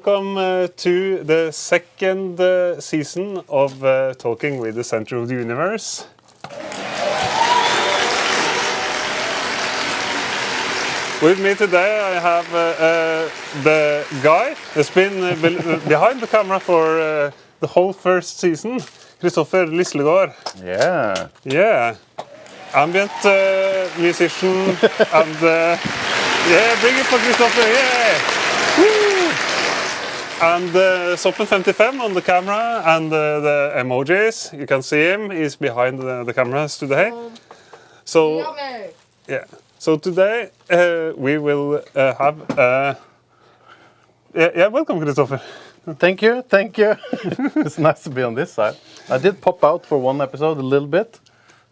welcome to the second season of Talking with the Center of the Universe. With me today I have the guy that's been behind the camera for the whole first season, Kristoffer Lislegård. Yeah. Yeah. Ambient musician and yeah, bring it for Kristoffer, yeah! Woo! And Soppen 55 on the camera and the emojis. You can see him, he's behind the cameras today. So, yeah. So today we will have yeah, welcome Kristoffer. Thank you. It's nice to be on this side. I did pop out for one episode a little bit,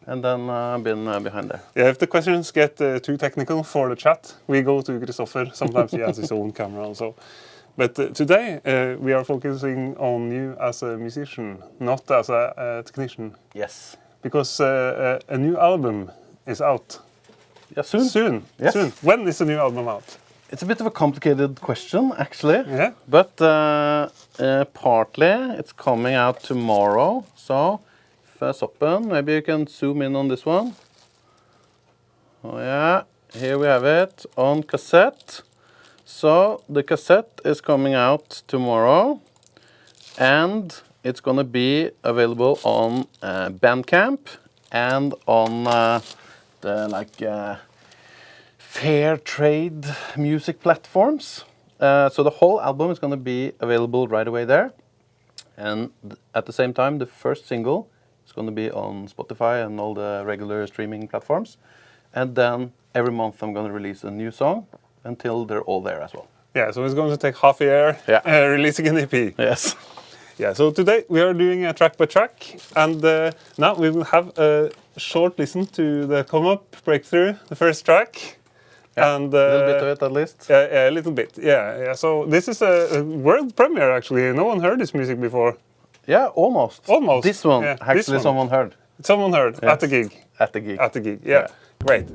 and then I've been behind there. Yeah, if the questions get too technical for the chat, we go to Kristoffer. Sometimes he has his own camera also. But today we are focusing on you as a musician, not as a technician. Yes. Because a new album is out. Yeah, soon. Soon. Yes. Soon. When is the new album out? It's a bit of a complicated question, actually. Yeah. But partly it's coming out tomorrow. So, Soppen, maybe you can zoom in on this one. Oh yeah, here we have it on cassette. So the cassette is coming out tomorrow, and it's gonna be available on Bandcamp and on the fair trade music platforms. So the whole album is gonna be available right away there, and at the same time, the first single is gonna be on Spotify and all the regular streaming platforms, and then every month I'm gonna release a new song until they're all there as well. Yeah, so it's going to take half a year releasing an EP. Yes. Yeah, so today we are doing a track by track, and now we will have a short listen to the Come Up Breakthrough, the first track. Yeah, and a little bit of it at least. Yeah, a little bit. Yeah. So this is a world premiere actually. No one heard this music before. Yeah, almost. Almost. This one, yeah, actually, this one. someone heard. Someone heard Yes. at the gig. At the gig. At the gig. Yeah. Great.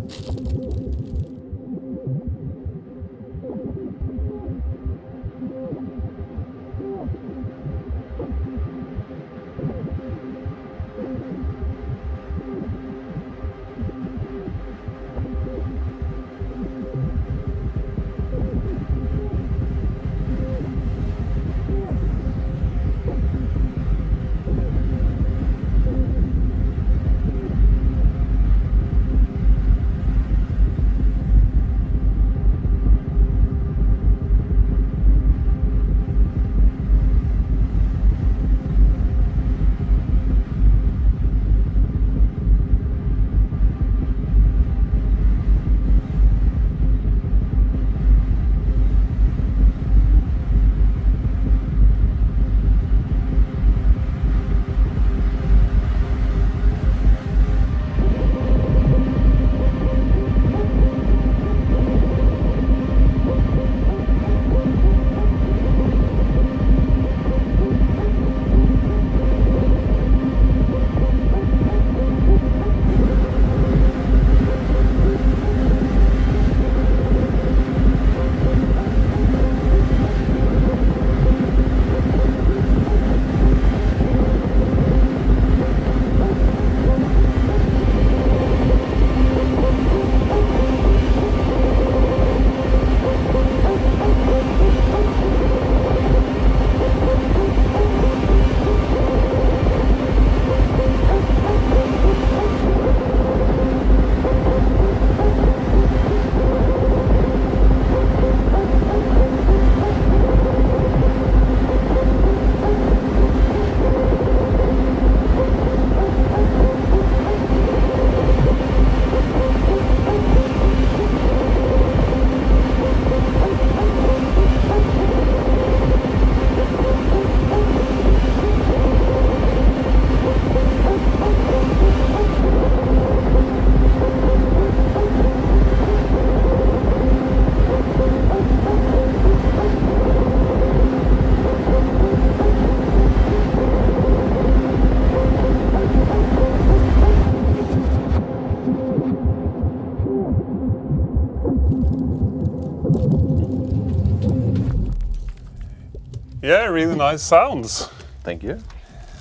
Yeah, really nice sounds. Thank you.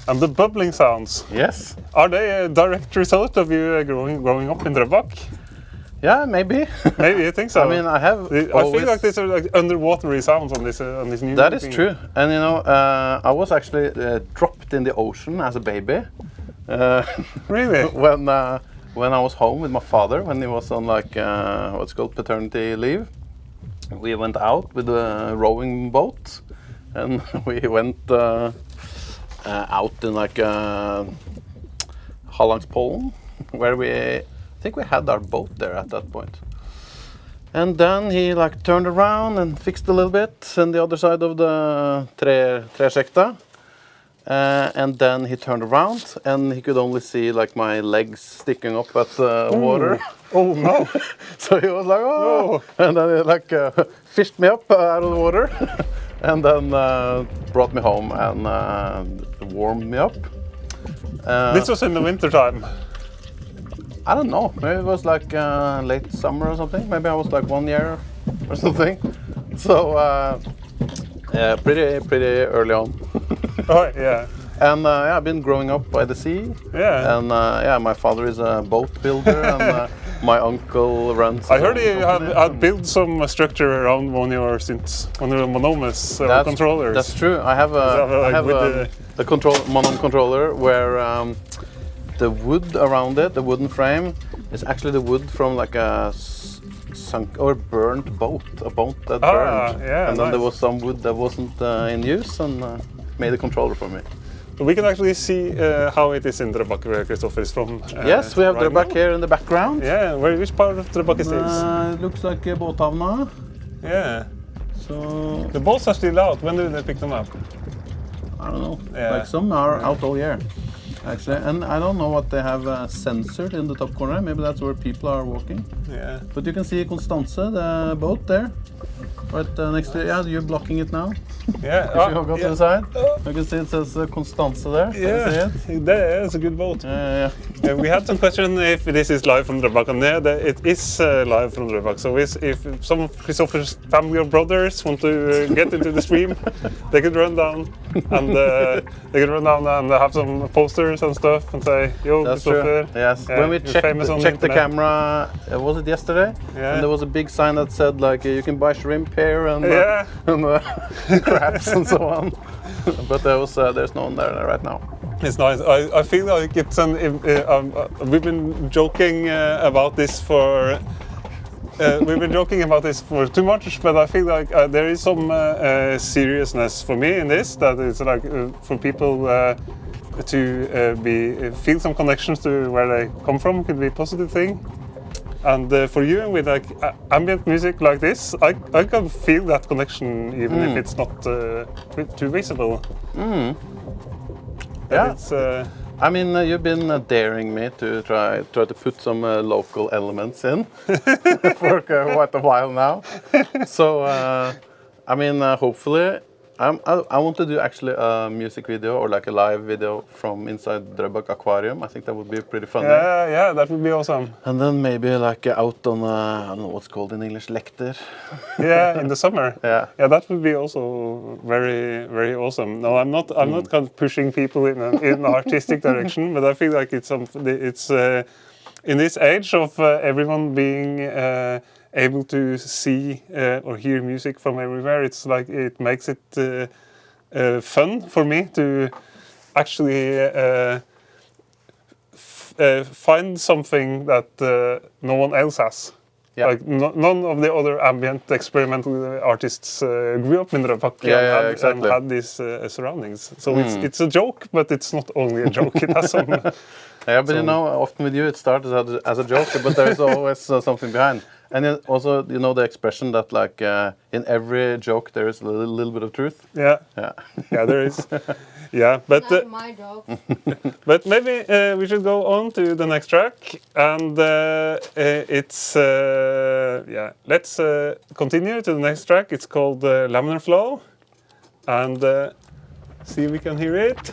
And the bubbling sounds, Yes. are they a direct result of you growing up in Drøbak? Yeah, maybe. Maybe you think so. I mean, I have. I feel like these are like underwatery sounds on this new. That is thing. true. And you know, I was actually dropped in the ocean as a baby. Really? When I was home with my father, when he was on like what's called paternity leave, we went out with a rowing boat, and we went out in like Hallandspollen, where I think we had our boat there at that point. And then he like turned around and fixed a little bit on the other side of the tresjekta. And then he turned around and he could only see like my legs sticking up at the water. Oh no! So he was like, oh! And then he like fished me up out of the water and then brought me home and warmed me up. This was in the winter time. I don't know, maybe it was like late summer or something. Maybe I was like 1 year or something. So yeah, pretty early on. Oh yeah. And yeah, I've been growing up by the sea. Yeah. And yeah, my father is a boat builder, and my uncle runs. I heard you had built some structure around one of your Monomus controllers. That's true. I have a Monom controller where the wood around it, the wooden frame, is actually the wood from like a sunk or burned boat, a boat that burned. Yeah, and then nice. there was some wood that wasn't in use, and made a controller for me. We can actually see how it is in Drøbak, where Kristoffer is from. Yes, we have right Drøbak now. here in the background. Yeah, which part of Drøbak is this? It looks like Båthavna. Yeah. So The boats are still out. When did they pick them up? I don't know. Yeah. Like some are out all year, actually. And I don't know what they have censored in the top corner. Maybe that's where people are walking. Yeah. But you can see Constance, the boat there. Right next to it. Yeah, you're blocking it now. Yeah. If you go to the side, you can see it says Constance there. Can you see it? That's a good boat. Yeah. We had some question if this is live from Drøbak, and yeah, it is live from Drøbak. So if some of Kristoffer's family or brothers want to get into the stream, they could run down and have some posters and stuff and say, "Yo, That's true. Kristoffer." Yes. Yeah, When we you're famous on checked the internet. camera, was it yesterday? Yeah. And there was a big sign that said like you can buy shrimp here and Yeah. crabs and so on. But there's no one there right now. It's nice. I feel like it's we've been joking about this for. We've been joking about this for too much, but I feel like there is some seriousness for me in this. That it's like for people to feel some connections to where they come from could be a positive thing. And for you, with like ambient music like this, I can feel that connection even if it's not too visible. Yeah. It's, I mean, you've been daring me to try to put some local elements in for quite a while now. So, I mean, hopefully, I want to do actually a music video or like a live video from inside Drøbak Aquarium. I think that would be pretty funny. yeah, that would be awesome. And then maybe like out on I don't know what's called in English, lekter. Yeah, in the summer. Yeah. Yeah, that would be also very, very awesome. No, I'm not kind of pushing people in an artistic direction, but I feel like it's in this age of everyone being able to see or hear music from everywhere. It's like it makes it fun for me to actually find something that no one else has. Yeah. Like none of the other ambient experimental artists grew up in Drøbak and had these surroundings. So it's a joke, but it's not only a joke. It has some. Yeah, but you know, often with you it started as a joke, but there's always something behind. And then also, you know, the expression that like in every joke there is a little bit of truth. Yeah. Yeah. Yeah, there is. Yeah, but Not my joke. but maybe we should go on to the next track, and it's yeah. Let's continue to the next track. It's called Laminar Flow, and see if we can hear it.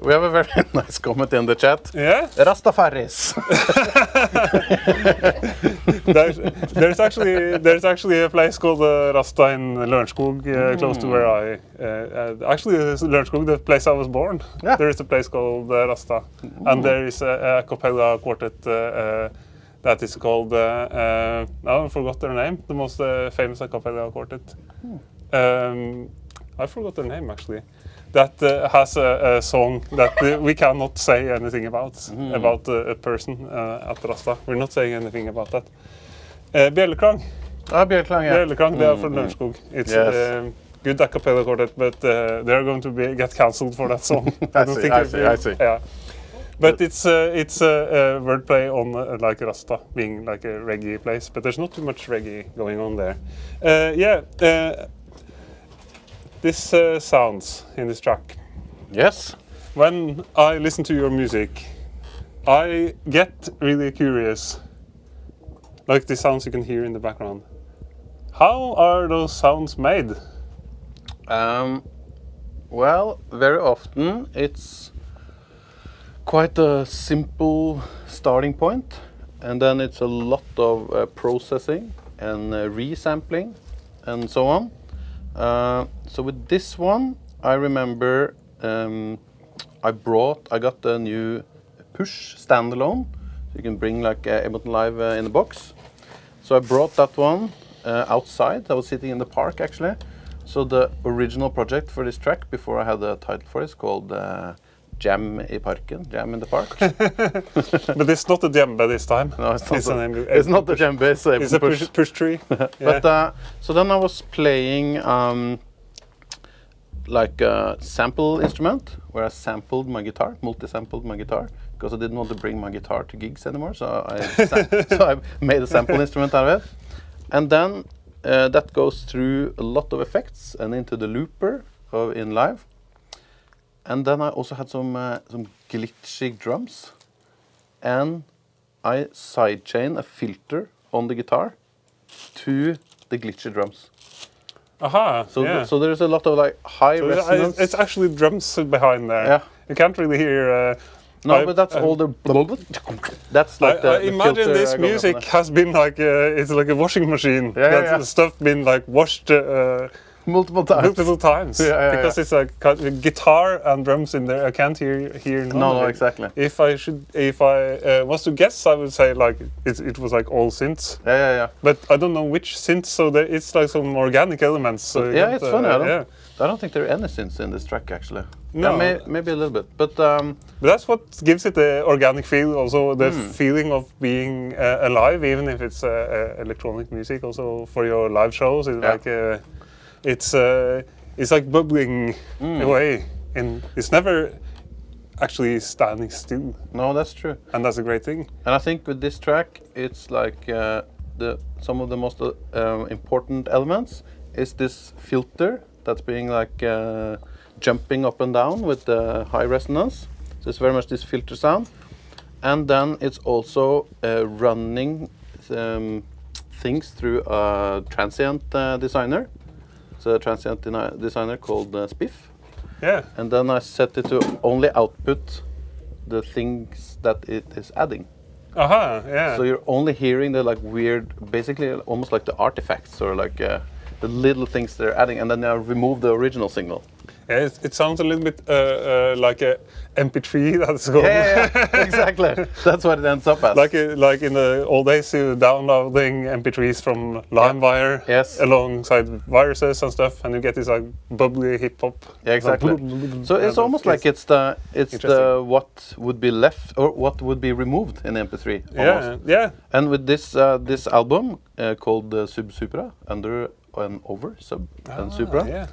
We have a very nice comment in the chat. Yeah. Rastafaris. There's actually a place called Rasta in Lørenskog, close to where I. Actually, Lørenskog, the place I was born. Yeah. There is a place called Rasta, and there is a cappella quartet that is called. I forgot their name. The most famous a cappella quartet. I forgot their name actually. That has a song that we cannot say anything about a person at Rasta. We're not saying anything about that. Bjelleklang. Bjelleklang, yeah. Bjelleklang, they are from Lørenskog. It's good a cappella quartet, but they're going to get cancelled for that song. I see. Yeah. But it's a wordplay on like Rasta being like a reggae place, but there's not too much reggae going on there. This sounds in this track. Yes. When I listen to your music, I get really curious. Like the sounds you can hear in the background. How are those sounds made? Well, very often it's quite a simple starting point, and then it's a lot of processing and resampling and so on. So with this one, I remember I got a new push standalone. So you can bring like Ableton Live in a box. So I brought that one outside. I was sitting in the park actually. So the original project for this track, before I had the title for it, is called Jam i Parken, Jam in the Park. But it's not a djembe this time. No, it's not the djembe, it's a push tree. But so then I was playing like a sample instrument, where I sampled my guitar, multi-sampled my guitar, because I didn't want to bring my guitar to gigs anymore, so I made a sample instrument out of it. And then that goes through a lot of effects and into the looper in live. And then I also had some glitchy drums, and I sidechain a filter on the guitar to the glitchy drums. Aha! So there's a lot of like high resonance. It's actually drums behind there. Yeah. You can't really hear. No, but that's all the. That's like I imagine this music has been like it's like a washing machine. That stuff been like washed. Multiple times. Because it's like guitar and drums in there. I can't hear none No, of it. exactly. If I was to guess, I would say like it was like all synths. Yeah. But I don't know which synths. So it's like some organic elements. So it's funny. I don't think there are any synths in this track actually. No, maybe a little bit, but that's what gives it the organic feel. Also, the feeling of being alive, even if it's electronic music. Also for your live shows, it's like. It's like bubbling away, and it's never actually standing still. No, that's true. And that's a great thing. And I think with this track, it's like some of the most important elements is this filter that's being like jumping up and down with the high resonance. So it's very much this filter sound, and then it's also running things through a transient designer. It's a transient designer called Spiff. Yeah. And then I set it to only output the things that it is adding. Aha, yeah. So you're only hearing the like weird, basically almost like the artifacts or like the little things they're adding, and then I remove the original signal. Yeah, it sounds a little bit like a MP3 that's going. Yeah, exactly. That's what it ends up as. Like in the old days, you were downloading MP3s from LimeWire alongside viruses and stuff, and you get this like bubbly hip hop. Yeah, exactly. So it's almost like it's the what would be left or what would be removed in MP3. Almost. Yeah. And with this this album called Sub Supra, Under and Over, Sub and Supra. Yeah,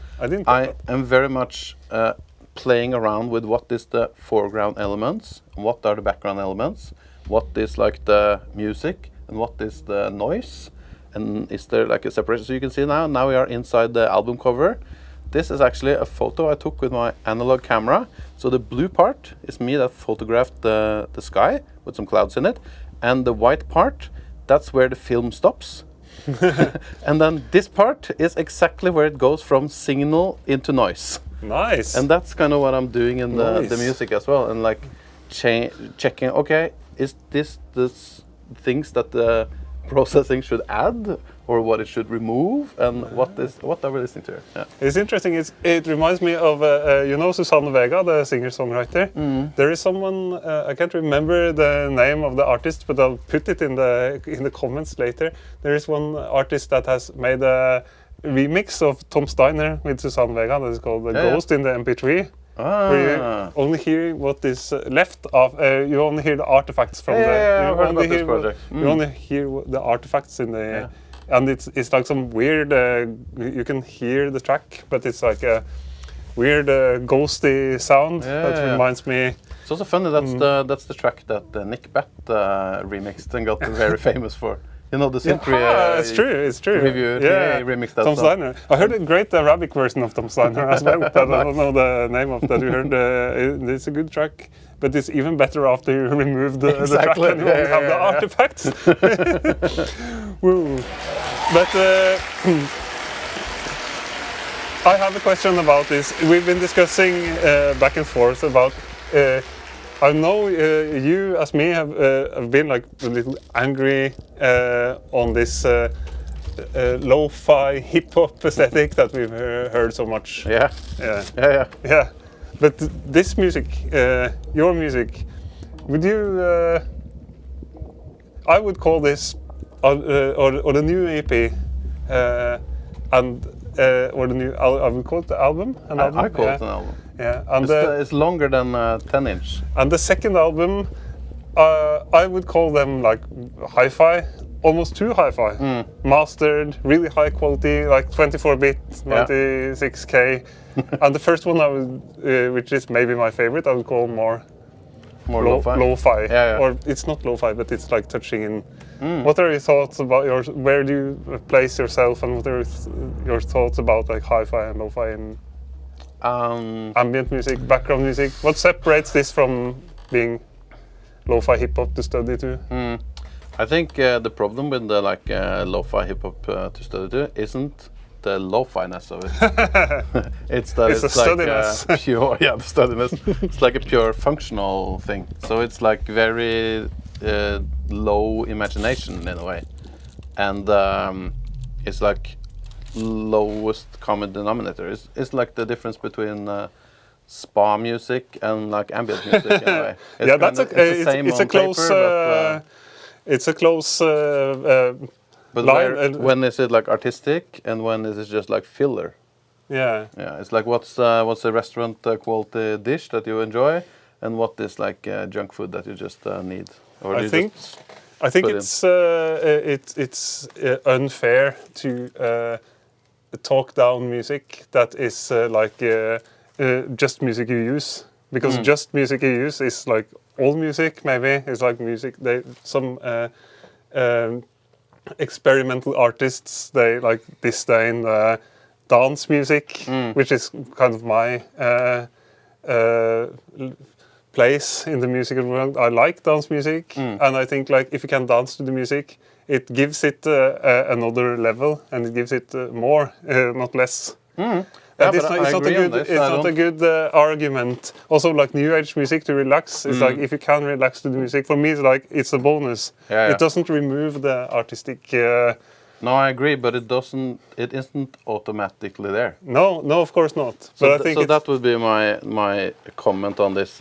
I am very much playing around with what is the foreground elements, what are the background elements, what is like the music, and what is the noise, and is there like a separation? So you can see now we are inside the album cover. This is actually a photo I took with my analog camera. So the blue part is me that photographed the sky with some clouds in it, and the white part, that's where the film stops. And then this part is exactly where it goes from signal into noise. Nice. And that's kind of what I'm doing in the Nice. music as well, and like checking. Okay, is this the things that the processing should add, or what it should remove, and what are we listening to? Yeah. It's interesting. It reminds me of you know Susanne Vega, the singer-songwriter. There is someone I can't remember the name of the artist, but I'll put it in the comments later. There is one artist that has made a remix of Tom Steiner with Susanne Vega that is called "The Ghost" in the MP3. Where you only hear what is left of. You only hear the artifacts from I've heard you about this project. You only hear the artifacts in the. And it's like some weird. You can hear the track, but it's like a weird ghosty sound that reminds me. It's also funny that's the track that Nick Bat remixed and got very famous for. You know the Sintry. It's true. Review. Yeah, he remixed that Tom song. Steiner. I heard a great Arabic version of Tom Steiner as well. That I don't know the name of that. You heard it's a good track, but it's even better after you remove the track and you only have the artifacts. Woo. But I have a question about this. We've been discussing back and forth about. I know you, as me, have been like a little angry on this lo-fi hip-hop aesthetic that we've heard so much. Yeah. But this music, your music, would you? I would call this, or the new EP, or the new. I would call it the album. I call it an album. Yeah, and it's longer than 10-inch. And the second album, I would call them like hi-fi, almost too hi-fi. Mastered, really high quality, like 24-bit, 96K. And the first one, I would, which is maybe my favorite, I would call more lo-fi. Lo-fi. Yeah. Or it's not lo-fi, but it's like touching in. What are your thoughts about where do you place yourself, and what are your thoughts about like hi-fi and lo-fi and ambient music, background music? What separates this from being lo-fi hip-hop to study to? I think the problem with the lo-fi hip-hop to study to isn't the lo-fi-ness of it. It's that it's like pure, the studiness. It's like a pure functional thing. So it's like very low imagination in a way, and it's like lowest common denominator. It's like the difference between spa music and like ambient music in a way. It's a close. It's a close but line. When is it like artistic and when is it just like filler? Yeah. It's like what's a restaurant quality dish that you enjoy, and what is like junk food that you just need. Or I think it's unfair to talk down music that is just music you use, because just music you use is like all music. Maybe it's like music. Some experimental artists, they like disdain dance music, which is kind of my place in the musical world. I like dance music, and I think like if you can dance to the music, it gives it another level, and it gives it more, not less. It's not a good argument. Also, like new age music to relax. It's like if you can relax to the music, for me, it's like it's a bonus. It doesn't remove the artistic. No, I agree, but it doesn't. It isn't automatically there. No, of course not. So, but I think that would be my comment on this,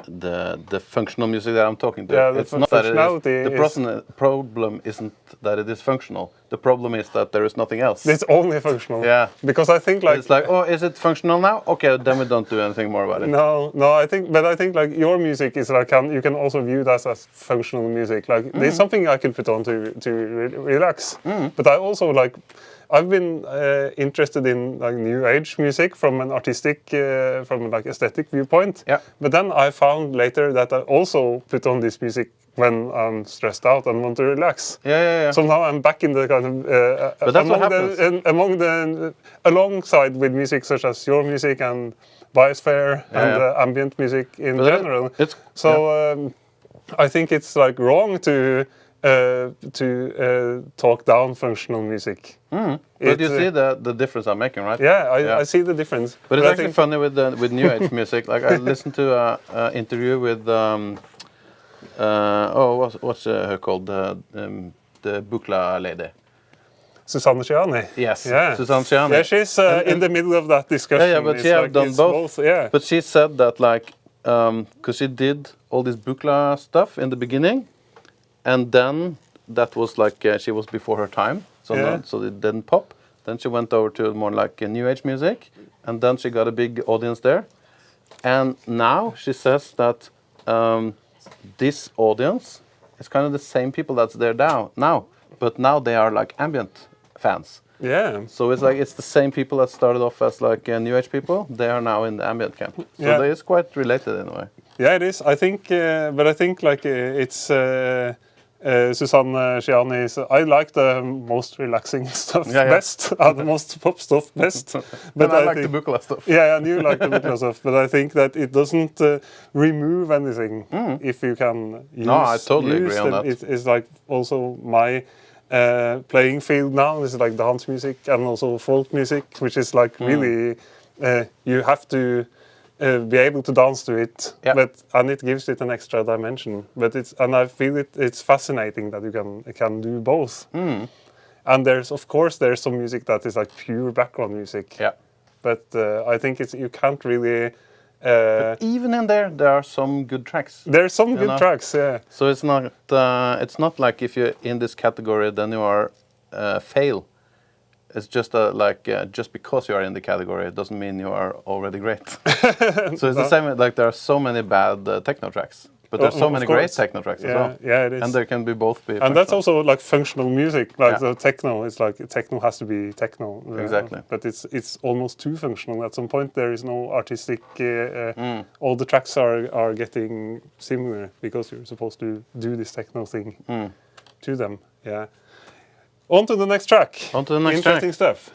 the functional music that I'm talking to. Yeah, it's not that the problem isn't that it is functional. The problem is that there is nothing else. It's only functional. Yeah. Because I think like it's like, oh, is it functional now? Okay, then we don't do anything more about it. No, I think like your music is like you can also view that as functional music. Like there's something I can put on to relax. But I also like. I've been interested in like new age music from an artistic, from like aesthetic viewpoint. Yeah. But then I found later that I also put on this music when I'm stressed out and want to relax. Yeah. So now I'm back in the kind of but that's what happens. Alongside with music such as your music and Biosphere and ambient music in general. I think it's like wrong to to talk down functional music. But It, you see the difference I'm making, right? Yeah, I see the difference. But it's I actually think- funny with new age music. Like I listened to a interview with what's her called, the Buchla lady. Susanne Ciani. Yes, Yeah. Susanne Ciani. Yeah, she's in the middle of that discussion. Yeah, but It's she have like, done it's both. Yeah. But she said that like, because she did all this Buchla stuff in the beginning, and then that was like she was before her time, so Yeah. so it didn't pop. Then she went over to more like new age music, and then she got a big audience there. And now she says that this audience is kind of the same people that's there now, but now they are like ambient fans. Yeah. So it's like it's the same people that started off as like new age people. They are now in the ambient camp. So Yeah. they is quite related in a way. Yeah, it is. I think, but I think like it's Susanne Ciani. I like the most relaxing stuff Yeah, yeah. best, the most pop stuff best. But I like think, the Buchla stuff. Yeah, and you like the Buchla stuff, but I think that it doesn't remove anything if you can use. No, I totally use agree on them. that. It's like also my playing field now is like dance music and also folk music, which is like really you have to be able to dance to it, Yeah. and it gives it an extra dimension. But I feel it's fascinating that you can do both. And there's some music that is like pure background music. Yeah. But I think you can't really. Even in there are some good tracks. There's some good know? tracks, yeah. So it's not like if you're in this category then you are fail. It's just just because you are in the category, it doesn't mean you are already great. So it's the same. Like there are so many bad techno tracks, but there's so Of many great course. techno tracks as Yeah, well. yeah, it is. And there can be both. And that's also like functional music, like Yeah. the techno. It's like techno has to be techno. Exactly. But it's almost too functional. At some point, there is no artistic. All the tracks are getting similar because you're supposed to do this techno thing to them. Yeah. On to the next track. On to the next track. Interesting stuff.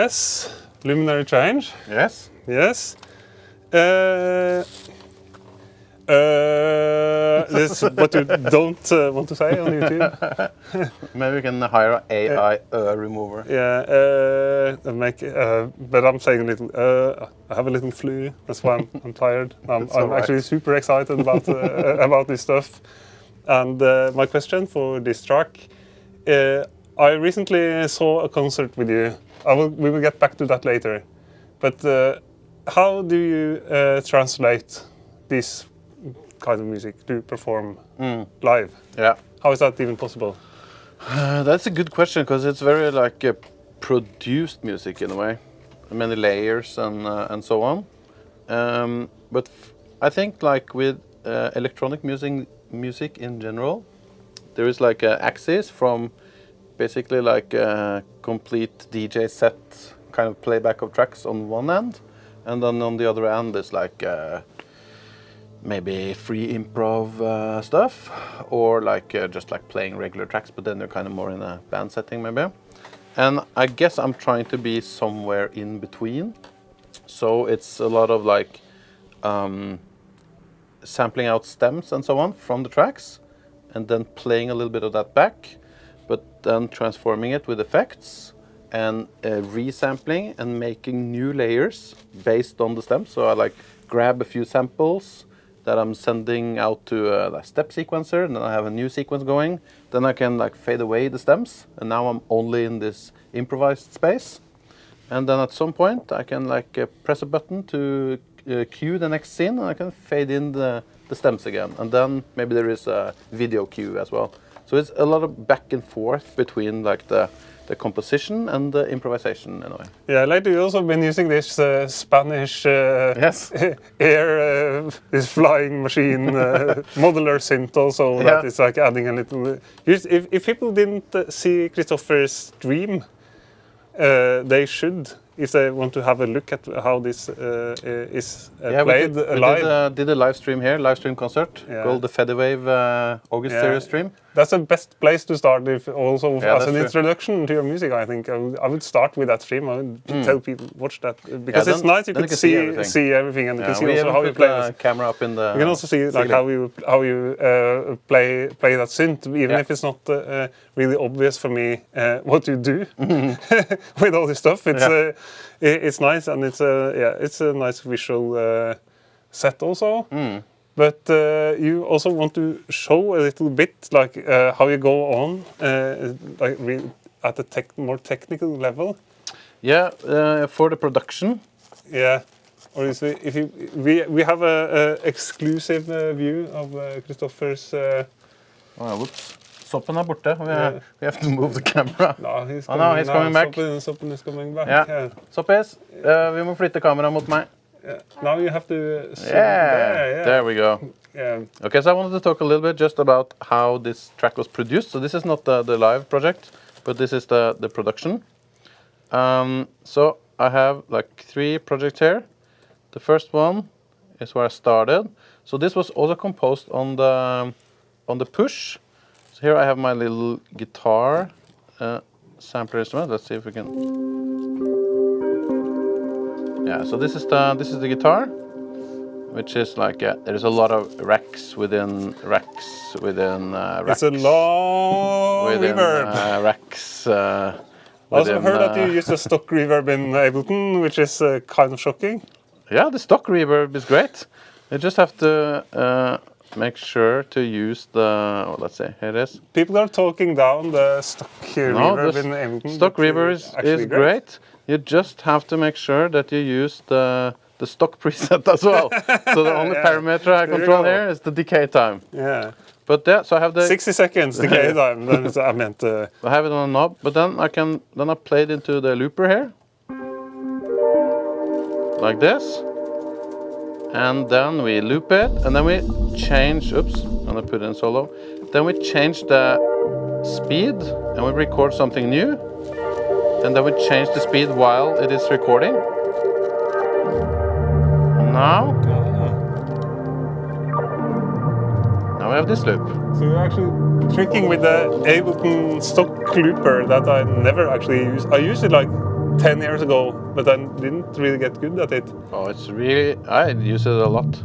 Yes, luminary change. Yes. Yes. This is what you don't want to say on YouTube. Maybe we can hire an AI remover. Yeah, but I'm saying a little. I have a little flu. That's why I'm tired. I'm alright. actually super excited about this stuff. And my question for this track, I recently saw a concert with you. We will get back to that later. But how do you translate this kind of music to perform live? Yeah. How is that even possible? That's a good question because it's very like produced music in a way, many layers and so on. But I think like with electronic music in general, there is like an axis from basically like a complete DJ set kind of playback of tracks on one end, and then on the other end is like maybe free improv stuff, or like just like playing regular tracks, but then they're kind of more in a band setting maybe. And I guess I'm trying to be somewhere in between. So it's a lot of like sampling out stems and so on from the tracks, and then playing a little bit of that back, but then transforming it with effects and resampling and making new layers based on the stems. So I like grab a few samples that I'm sending out to a step sequencer, and then I have a new sequence going. Then I can like fade away the stems, and now I'm only in this improvised space. And then at some point I can like press a button to cue the next scene, and I can fade in the stems again. And then maybe there is a video cue as well. So it's a lot of back and forth between like the composition and the improvisation in a way. Yeah, lately you've also been using this Spanish Yes. this flying machine modular synth also, that is like adding a little. If people didn't see Christopher's stream, they should, if they want to have a look at how this is played live. We did a live stream here, live stream concert called the Fediwave August Series stream. That's the best place to start, if also as an true. introduction to your music. I think I would start with that stream. I would tell people watch that, because it's nice. You can see everything, and you can see also how you play the camera up in the. You can also see like how you play that synth, even if it's not really obvious for me what you do with all this stuff. It's nice, and it's a nice visual set also. But you also want to show a little bit like how you go on like at a more technical level. Yeah, for the production. Yeah, or is it, we have a exclusive view of Christopher's. Whoops. Soppen borte. We have to move the camera. No, he's coming back. Soppen is coming back. Yeah. Soppis, vi må flytte kameraet mot meg. Yeah. Now you have to. There we go. Yeah. Okay, so I wanted to talk a little bit just about how this track was produced. So this is not the live project, but this is the production. So I have like 3 projects here. The first one is where I started. So this was also composed on the push. So here I have my little guitar sampler instrument. Let's see if we can. Yeah, so this is the guitar, which is like there's a lot of racks within racks within racks. It's a long reverb. Racks. I also heard that you used a stock reverb in Ableton, which is kind of shocking. Yeah, the stock reverb is great. You just have to make sure to use the. Let's see, here it is. People are talking down the stock reverb in Ableton. Stock reverb is great. You just have to make sure that you use the stock preset as well. So the only parameter I control here is the decay time. Yeah. But so I have the 60 seconds decay time. Then I meant. I have it on a knob, but then I play it into the looper here, like this, and then we loop it, and then we change. Oops, I'm gonna put it in solo. Then we change the speed, and we record something new. And then we change the speed while it is recording. Now we have this loop. So you're actually tricking with the Ableton stock looper that I never actually use. I use it like 10 years ago, but I didn't really get good at it. Oh, it's really, I use it a lot.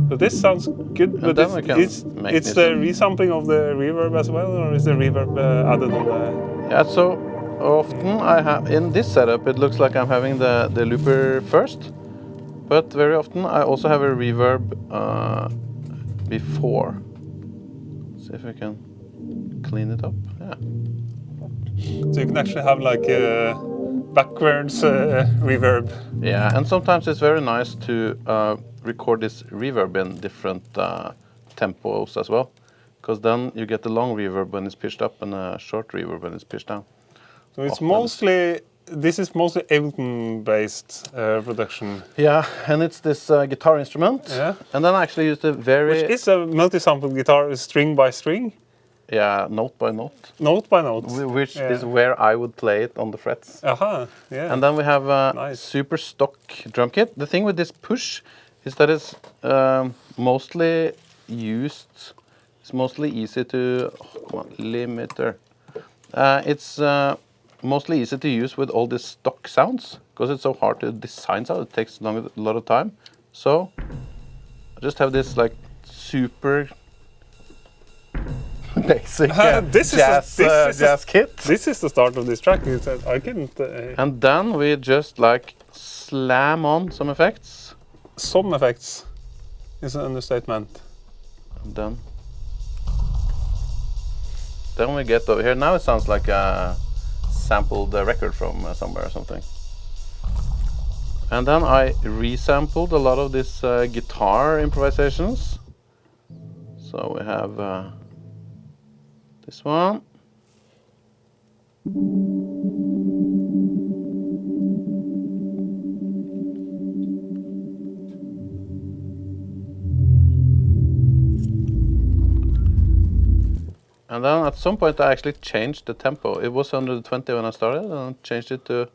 But this sounds good. But then we can it's make the resampling of the reverb as well, or is the reverb added on the? Yeah, so often I have, in this setup, it looks like I'm having the looper first, but very often I also have a reverb before. See if we can clean it up. Yeah. So you can actually have like backwards reverb. Yeah, and sometimes it's very nice to record this reverb in different tempos as well, because then you get the long reverb when it's pitched up and a short reverb when it's pitched down. So it's this is mostly Ableton-based production. Yeah, and it's this guitar instrument. Yeah. And then I actually used a very... Which is a multi-sampled guitar, string by string. Yeah, note by note. Note by note. Which is where I would play it on the frets. Aha, yeah. And then we have a Nice. super stock drum kit. The thing with this push is that it's mostly used. It's mostly easy to... Oh, come on, limiter. It's mostly easy to use with all these stock sounds because it's so hard to design sound. It takes a lot of time. So I just have this like super basic jazz kit. This is the start of this track. I couldn't. And then we just like slam on some effects. Some effects is an understatement. And then we get over here. Now it sounds like a sampled record from somewhere or something. And then I resampled a lot of these guitar improvisations. So we have this one. And then at some point I actually changed the tempo. It was 120 when I started, and I changed it to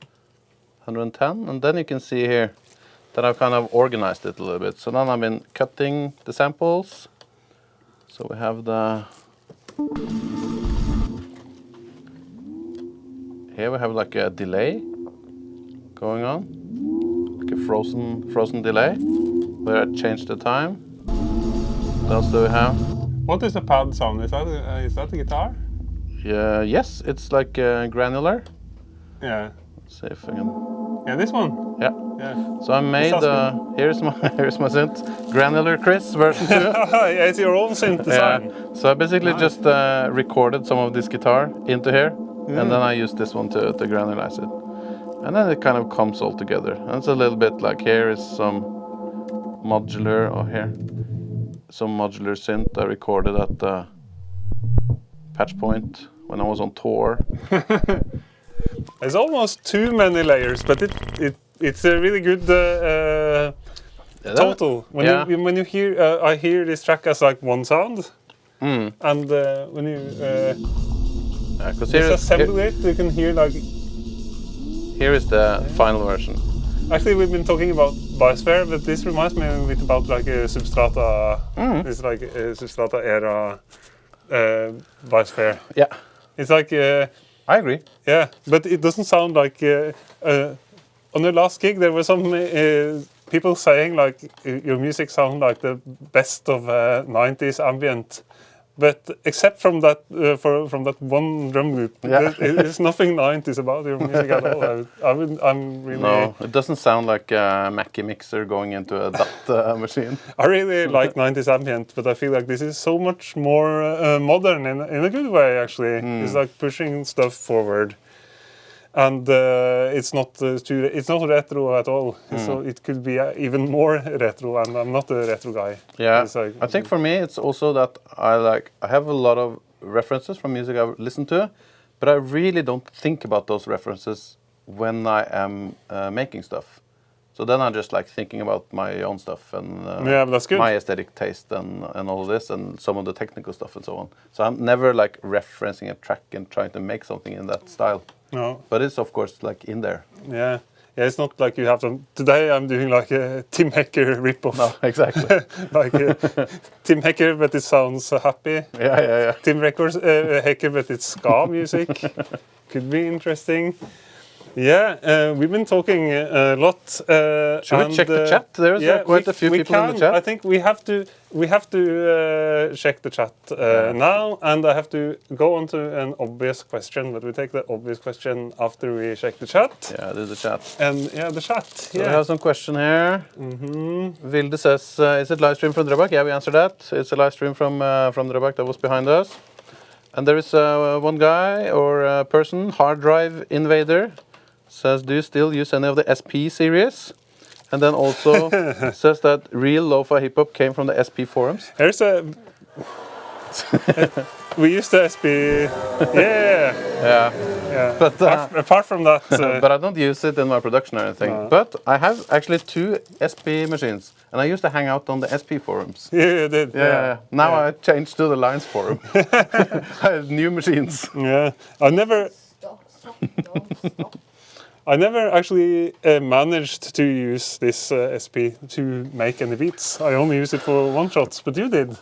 110. And then you can see here that I've kind of organized it a little bit. So then I've been cutting the samples. So we have here we have like a delay going on, like a frozen delay, where I changed the time. What else do we have? What is the pad sound? Is that the guitar? Yeah, yes, it's like granular. Yeah. Let's see if I can. Yeah, this one. Yeah. Yeah. So I made here's my synth, Granular Chris version 2. Yeah, it's your own synth design. Yeah. So I basically just recorded some of this guitar into here, and then I used this one to granularize it. And then it kind of comes all together. And it's a little bit like here is some modular, some modular synth I recorded at Patch Point when I was on tour. It's almost too many layers, but it's a really good total. When you hear, I hear this track as like one sound, and when you assemble it, you can hear like. Here is the final version. Actually, we've been talking about Biosphere, but this reminds me a bit about like a Substrata. It's like a Substrata era Biosphere. Yeah. It's like. I agree. Yeah, but it doesn't sound like. On the last gig, there were some people saying like your music sounds like the best of 90s ambient. But except from that, from that one drum loop, there's nothing 90s about your music at all. I'm really. No, it doesn't sound like a Mackie mixer going into a DAT machine. I really like 90s ambient, but I feel like this is so much more modern in a good way. Actually, it's like pushing stuff forward, and it's not retro at all. So it could be even more retro, and I'm not a retro guy. Yeah, like, I think for me it's also that I have a lot of references from music I've listened to, but I really don't think about those references when I am making stuff. So then I'm just like thinking about my own stuff and that's good. My aesthetic taste and all of this and some of the technical stuff and so on. So I'm never like referencing a track and trying to make something in that style. No. But it's of course like in there. Yeah. Yeah, it's not like you have to. Today I'm doing like a Tim Hecker ripoff. No, exactly. Like Tim Hecker, but it sounds happy. Yeah. Tim Hecker, but it's ska music. Could be interesting. Yeah, we've been talking a lot. Should we check the chat? There's quite a few people in the chat. I think we have to check the chat now, and I have to go on to an obvious question, but we take the obvious question after we check the chat. Yeah, do the chat. And yeah, the chat. So we have some question here. Vilde says, is it live stream from Drøbak? Yeah, we answered that. It's a live stream from Drøbak that was behind us. And there is one guy or a person, Hard Drive Invader, says, do you still use any of the SP series? And then also says that real lo-fi hip-hop came from the SP forums. Here's a... we used the SP... Yeah. But, apart from that... but I don't use it in my production or anything. No. But I have actually 2 SP machines. And I used to hang out on the SP forums. You did. Yeah. Now I changed to the Lines forum. I have new machines. Yeah. I never actually managed to use this SP to make any beats. I only used it for one-shots, but you did.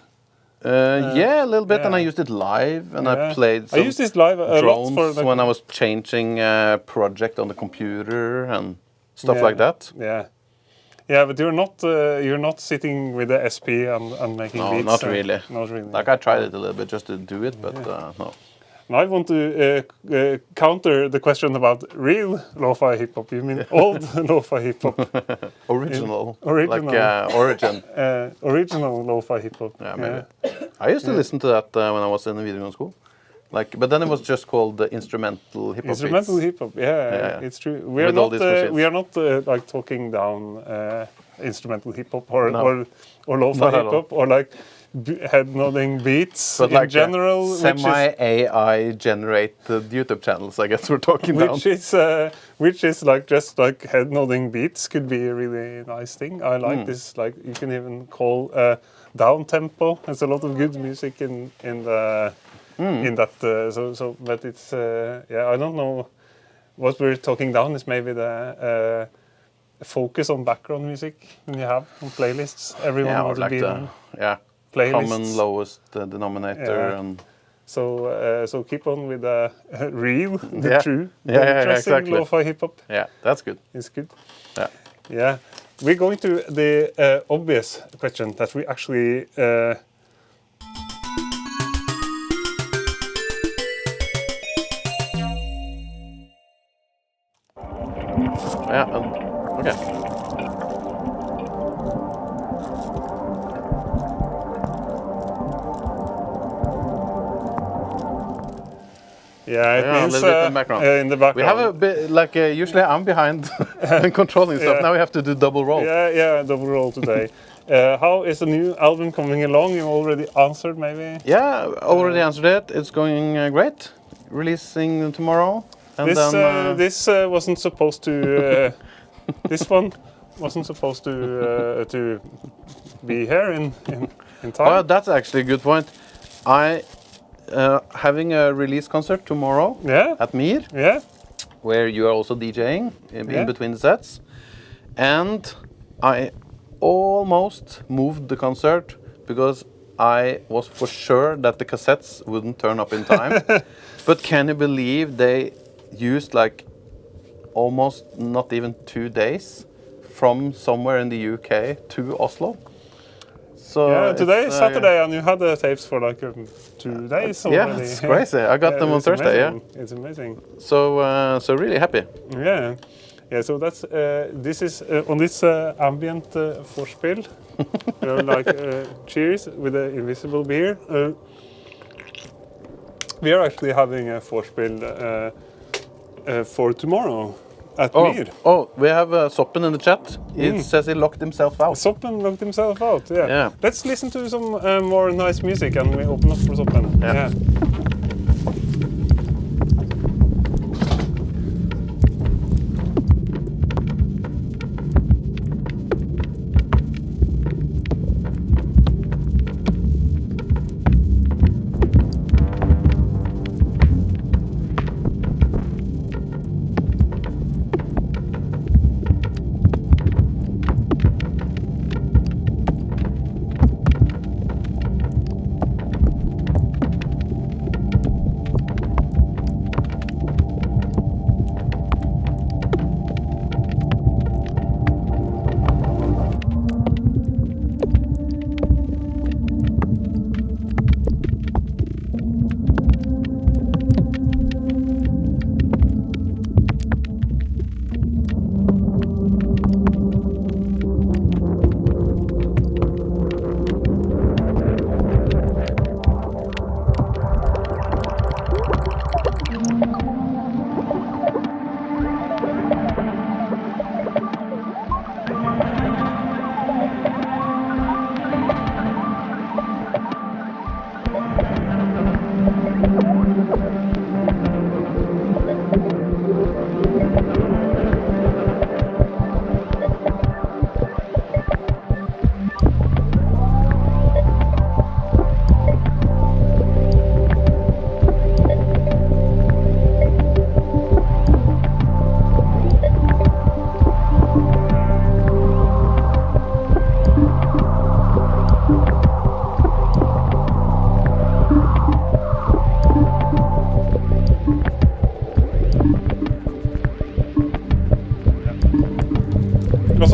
Yeah, a little bit, and I yeah. used it live, and I played some I used this live a lot drones for the... when I was changing a project on the computer and stuff Yeah. like that. Yeah. Yeah, but you're not sitting with the SP and making No, beats. not really. Not really. Like I tried it a little bit just to do it, but no. Now I want to counter the question about real lo-fi hip-hop. You mean old lo-fi hip-hop? Original. Original. Like Origin. Original lo-fi hip-hop. Yeah, maybe. I used to listen to that when I was in the video school. Like, but then it was just called the instrumental hip-hop. Instrumental hip-hop, yeah, it's true. We are With all not, these machines. we are not like talking down instrumental hip-hop or No. or lo-fi Not at all. hip-hop or like head-nodding beats But in like general, semi-AI generated YouTube channels, I guess we're talking down. which is like just like head-nodding beats could be a really nice thing. I like this. Like you can even call down tempo. There's a lot of good music in the. In that, but it's I don't know. What we're talking down is maybe the focus on background music when you have on playlists. Everyone wants to be on playlists. Common lowest denominator and. So keep on with the real, the Yeah. true, Yeah, the interesting exactly. lo-fi hip hop. Yeah, that's good. It's good. Yeah. Yeah, we're going to the obvious question that we actually. Yeah. Okay. Yeah, it Yeah, a means little bit in the background. in the background. We have a bit like usually I'm behind and controlling stuff. Yeah. Now we have to do double roll. Yeah, double roll today. How is the new album coming along? You already answered, maybe. Yeah, already answered it. It's going great. Releasing tomorrow. And This wasn't supposed to. This one wasn't supposed to be here in time. well, that's actually a good point. I having a release concert tomorrow Yeah, at Mir, yeah. where you are also DJing in Yeah. between the sets, and I almost moved the concert because I was for sure that the cassettes wouldn't turn up in time. But can you believe they used like almost not even 2 days from somewhere in the UK to Oslo? So Yeah, today is it's, Saturday, and you had the tapes for like 2 days already. Yeah, it's crazy. I got them on it's Thursday. amazing. It's amazing. So really happy. Yeah, yeah. So that's this is on this ambient vorspiel. Like cheers with the invisible beer. We are actually having a vorspiel for tomorrow at Mir. Oh, we have Soppen in the chat. It says he locked himself out. Soppen locked himself out. Yeah. Yeah. Let's listen to some more nice music, and we open up for Soppen. Yeah.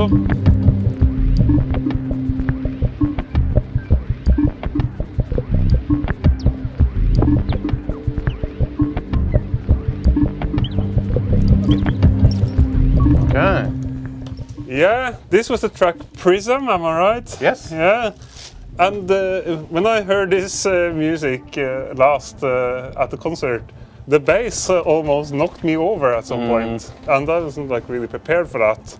also. Okay. Yeah, this was the track Prism, am I right? Yes. Yeah. And when I heard this music last at the concert, the bass almost knocked me over at some point, and I wasn't like really prepared for that.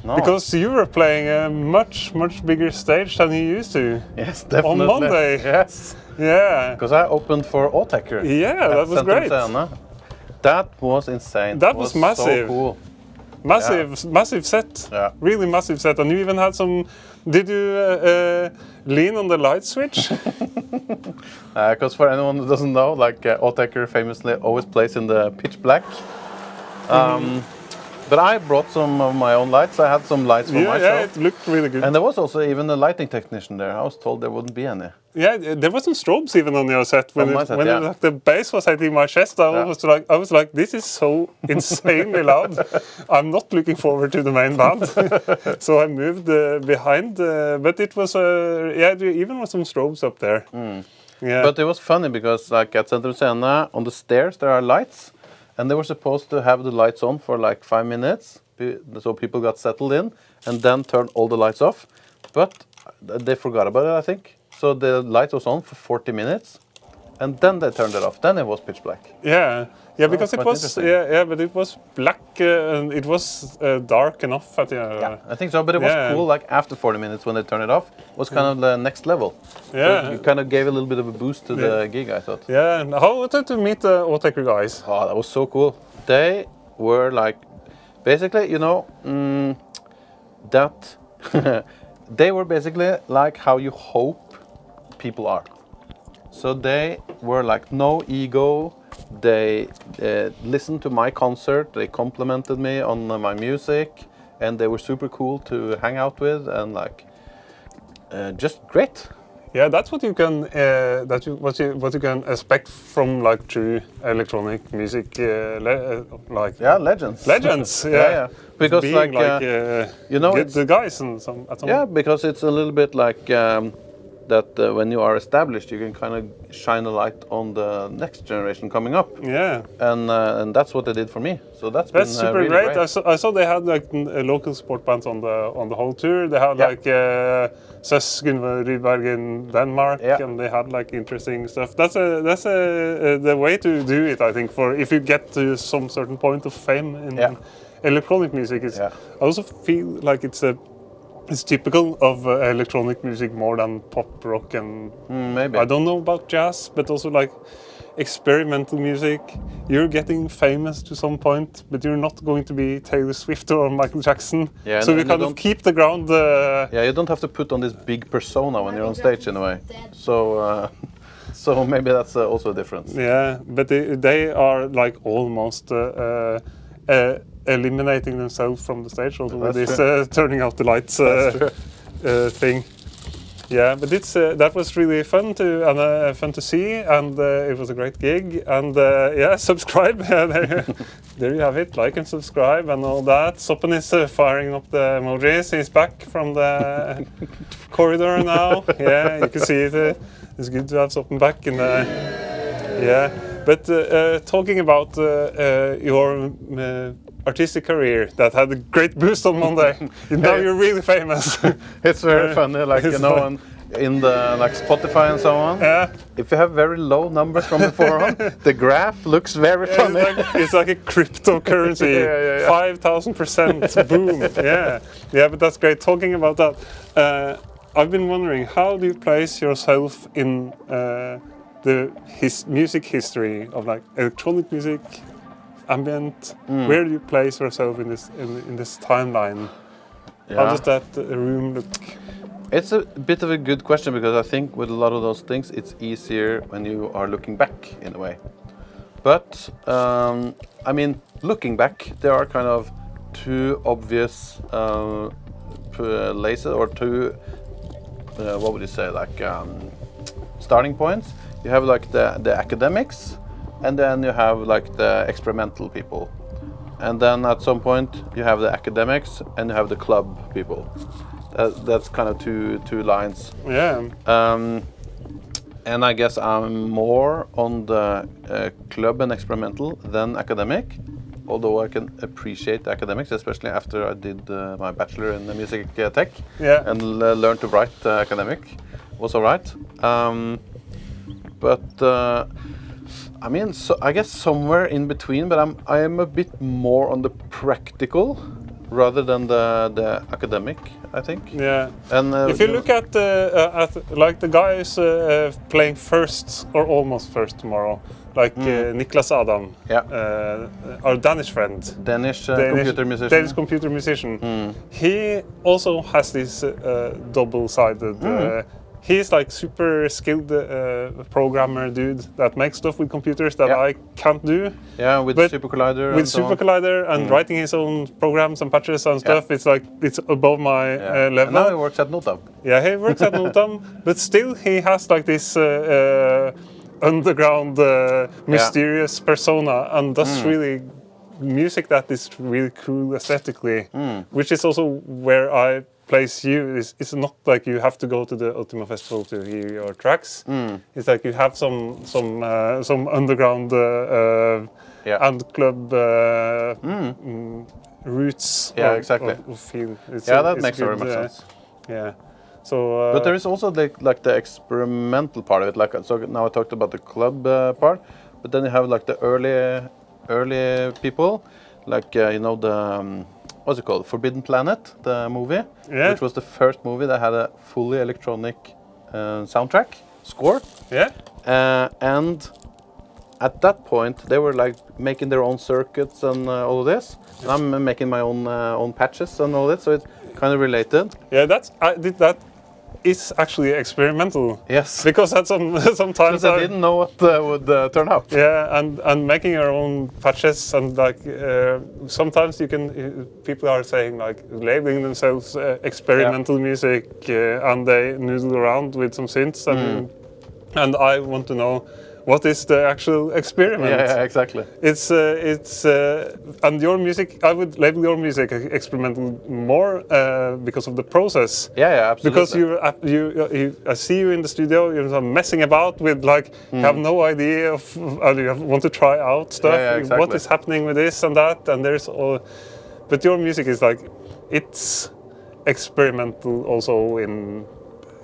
No. Because you were playing a much bigger stage than you used to. Yes, definitely. On Monday. Yes. Yeah. Because I opened for Autechre. Yeah, that was great. That was insane. That was massive. So cool. Massive set. Yeah. Really massive set. And you even had some. Did you lean on the light switch? Because for anyone who doesn't know, like Autechre famously always plays in the pitch black. But I brought some of my own lights. I had some lights for Yeah, myself. it looked really good. And there was also even a lighting technician there. I was told there wouldn't be any. Yeah, there wasn't strobes even on your set. When, my set, when yeah. like, the bass was hitting my chest, I was like, this is so insanely loud. I'm not looking forward to the main band. So I moved behind, but it was yeah, there even was some strobes up there. Yeah. But it was funny because like at Sentrum Scene on the stairs there are lights, and they were supposed to have the lights on for like 5 minutes, so people got settled in, and then turn all the lights off. But they forgot about it, I think. So the light was on for 40 minutes, and then they turned it off. Then it was pitch black. Yeah, because it quite was interesting. but it was black and it was dark enough at the I think so, but it was yeah. cool. Like after 40 minutes when they turned it off, it was kind of the next level. Yeah. So it kind of gave a little bit of a boost to the gig, I thought. Yeah. And how was it to meet the Autechre guys? Oh, that was so cool. They were like, basically, you know, that they were basically like how you hope people are. So they were like no ego. They listened to my concert. They complimented me on my music, and they were super cool to hang out with, and like just great. Yeah, that's what you can what you can expect from like true electronic music, like Legends. legends. Yeah. Because being like, you know, get it's, the guys and some at some. yeah, because it's a little bit like that when you are established, you can kind of shine a light on the next generation coming up. Yeah. And that's what they did for me. So that's been super really great. great. I saw they had like local sport bands on the whole tour. They had Yeah. like Søsken Rydberg in Denmark, Yeah. and they had like interesting stuff. That's the way to do it, I think. For if you get to some certain point of fame in Yeah. electronic music, is Yeah. I also feel like it's typical of electronic music more than pop rock and Maybe. I don't know about jazz, but also like experimental music. You're getting famous to some point, but you're not going to be Taylor Swift or Michael Jackson. Yeah, so and we you kind of don't- keep the ground. Yeah, you don't have to put on this big persona when you're on stage in a way. So, so maybe that's also a difference. Yeah, but they are like almost eliminating themselves from the stage also with That's this turning out the lights thing. Yeah, but it's that was really fun to see, and it was a great gig. And yeah, subscribe. There you have it. Like and subscribe and all that. Soppen is firing up the emojis. He's back from the corridor now. Yeah, you can see it. It's good to have Soppen back in the. Yeah, but talking about your artistic career that had a great boost on Monday. Now you're really famous. It's very funny, like you know, in the like Spotify and so on. Yeah. If you have very low numbers from before on, the graph looks very funny. It's like a cryptocurrency. Yeah. 5,000% boom. Yeah, but that's great. Talking about that, I've been wondering, how do you place yourself in the music history of like electronic music, ambient? Where do you place yourself in this timeline? How does that room look? It's a bit of a good question, because I think with a lot of those things, it's easier when you are looking back in a way. But I mean, looking back, there are kind of two obvious places, or two, what would you say, like starting points. You have like the academics, and then you have like the experimental people. and then at some point you have the academics and you have the club people. That's kind of two lines. Yeah. And I guess I'm more on the club and experimental than academic, although I can appreciate academics, especially after I did my bachelor in music tech. Yeah. And learned to write academic. Was all right. But I mean, so I guess somewhere in between. But I am a bit more on the practical rather than the academic, I think. Yeah. And if you look at like the guys playing first or almost first tomorrow, like Niklas Adam, our Danish friend, Danish computer musician. Danish computer musician. He also has this double-sided. He's like super skilled programmer dude that makes stuff with computers that I can't do. Yeah, with Super Collider. With Super Collider and writing his own programs and patches and stuff. It's like it's above my level. And now he works at Notam. Yeah, he works at Notam, but still he has like this underground mysterious persona and does really music that is really cool aesthetically, which is also where I place you. It's not like you have to go to the Ultima Festival to hear your tracks. It's like you have some underground and club roots. Yeah, exactly. Of feel. That makes very much sense. Yeah. So, but there is also like the experimental part of it. Like, so now I talked about the club part, but then you have like the early people, like you know the what's it called? Forbidden Planet, the movie, which was the first movie that had a fully electronic soundtrack score. Yeah. And at that point, they were like making their own circuits and all of this. And I'm making my own patches and all that, so it's kind of related. Yeah, that is actually experimental. Yes. Because sometimes because I didn't know what would turn up. Yeah, and making your own patches and like sometimes you can people are saying like labeling themselves experimental music and they noodle around with some synths and I want to know what is the actual experiment. Yeah, exactly. It's and your music, I would label your music experimental more because of the process. Yeah, absolutely. Because I see you in the studio, you're messing about with like, you have no idea of, you want to try out stuff. Yeah, exactly. What is happening with this and that, and there's all. But your music is like, it's experimental also in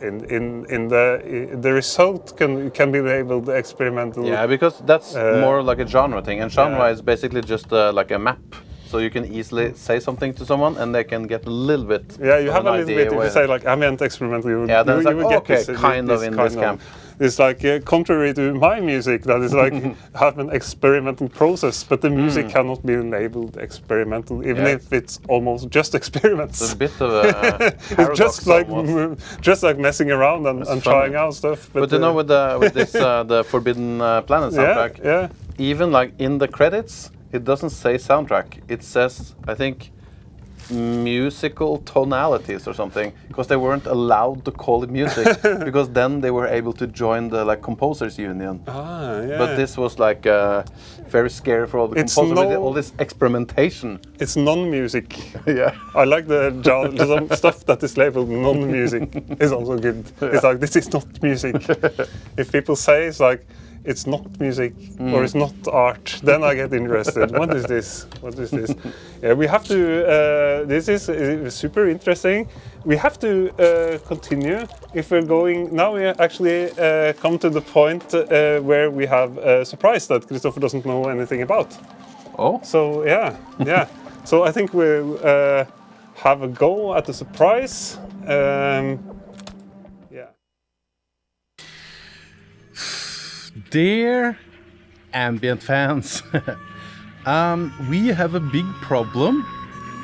the result can be labeled experimental. Yeah, because that's more like a genre thing, and genre is basically just like a map. So you can easily say something to someone, and they can get a little bit. Yeah, you have a little bit. If you say like ambient experimental, you then it's like, will get okay, this, kind of in this camp. It's like contrary to my music, that is like have an experimental process, but the music cannot be labeled experimental, even if it's almost just experiments. It's a bit of a it's just like messing around and trying out stuff. But you know, with this the Forbidden Planet soundtrack, even like in the credits, it doesn't say soundtrack. It says, I think, musical tonalities or something, because they weren't allowed to call it music because then they were able to join the like composers union. But this was like very scary for all the composers with all this experimentation. It's non-music. Yeah, I like the stuff that is labeled non-music is also good. It's like, this is not music. If people say it's like, it's not music or it's not art, then I get interested. What is this? What is this? Yeah, we have to, this is super interesting. We have to continue. If we're going, now we actually come to the point where we have a surprise that Kristoffer doesn't know anything about. Oh? So yeah. So I think we'll have a go at the surprise. Dear ambient fans, we have a big problem,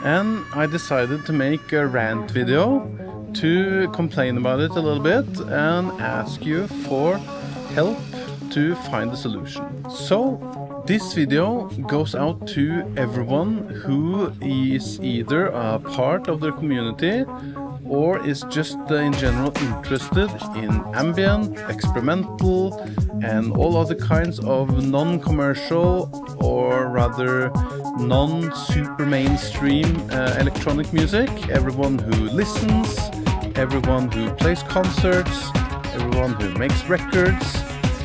and I decided to make a rant video to complain about it a little bit and ask you for help to find a solution. So this video goes out to everyone who is either a part of their community or is just in general interested in ambient, experimental, and all other kinds of non-commercial or rather non-super mainstream electronic music. Everyone who listens, everyone who plays concerts, everyone who makes records,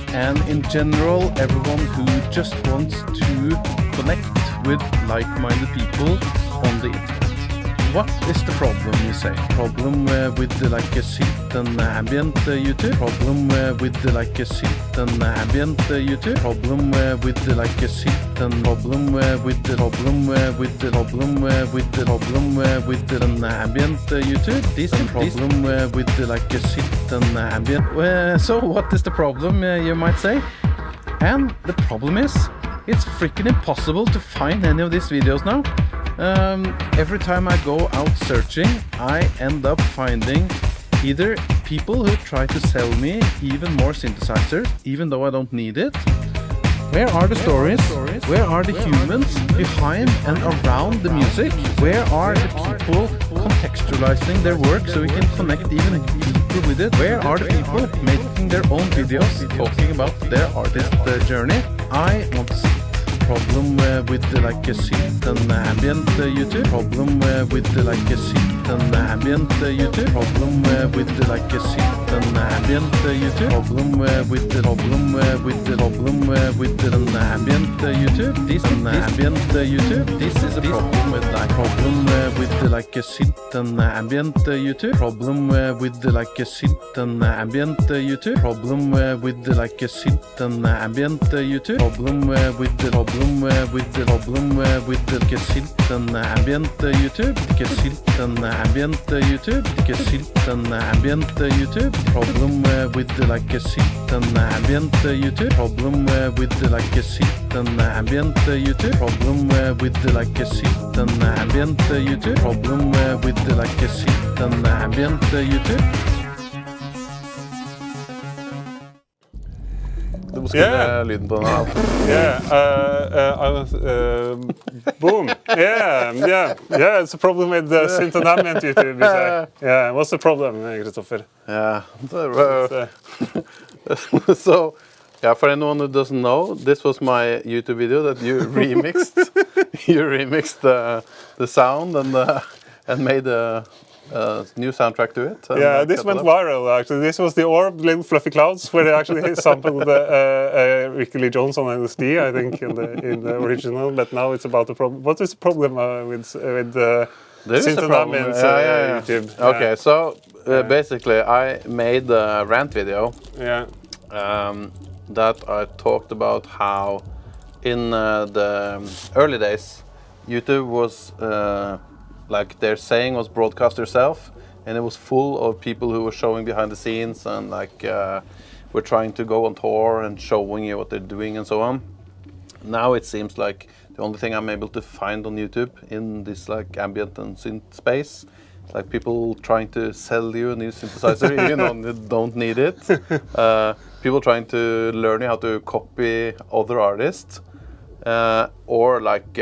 and in general everyone who just wants to connect with like-minded people on the internet. What is the problem, you say? Problem with like a synth and ambient YouTube? Problem with like a synth and ambient YouTube? Problem with like a synth and problem with the problem with the problem with the problem with the ambient YouTube? This is problem with the like a synth and ambient. So what is the problem, you might say? And the problem is, it's freaking impossible to find any of these videos now. Every time I go out searching, I end up finding either people who try to sell me even more synthesizers, even though I don't need it. Where are the stories? Where are the humans behind and around the music? Where are the people contextualizing their work so we can connect even deeper with it? Where are the people making their own videos talking about their artist journey? I want to see it. Problem with like a synth and ambient YouTube. Problem with like a synth and ambient YouTube. Problem with like a synth and ambient YouTube. Problem with the problem with the problem with the ambient YouTube. This is ambient YouTube. This is a problem with like like a synth and ambient YouTube. Problem with the like a synth and ambient YouTube. Problem with the like a synth and ambient YouTube. Problem with the problem with the problem with the synth and ambient YouTube. The synth and ambient YouTube. The synth and ambient YouTube. Problem with the like a synth and ambient YouTube. Problem with the like a synth and ambient YouTube. Problem with the like a synth and ambient YouTube. Problem with the like a synth and ambient YouTube. Du må skru lyden på den. I was, boom. Yeah. It's a problem with the synth and ambient YouTube. You say. Yeah. What's the problem, Kristoffer? Yeah. So, yeah, for anyone who doesn't know, this was my YouTube video that you remixed. You remixed the sound and made a new soundtrack to it. Yeah, this went viral actually. This was the Orb, Little Fluffy Clouds, where they actually sampled Ricky Lee Jones on LSD, I think, in the original. But now it's about the problem. What is the problem with synth and ambient YouTube? Okay, so basically, I made a rant video. Yeah. That I talked about how in the early days, YouTube was like their saying was broadcast yourself, and it was full of people who were showing behind the scenes and like were trying to go on tour and showing you what they're doing and so on. Now it seems like the only thing I'm able to find on YouTube in this like ambient and synth space, like people trying to sell you a new synthesizer even though you don't need it. People trying to learn how to copy other artists. Or like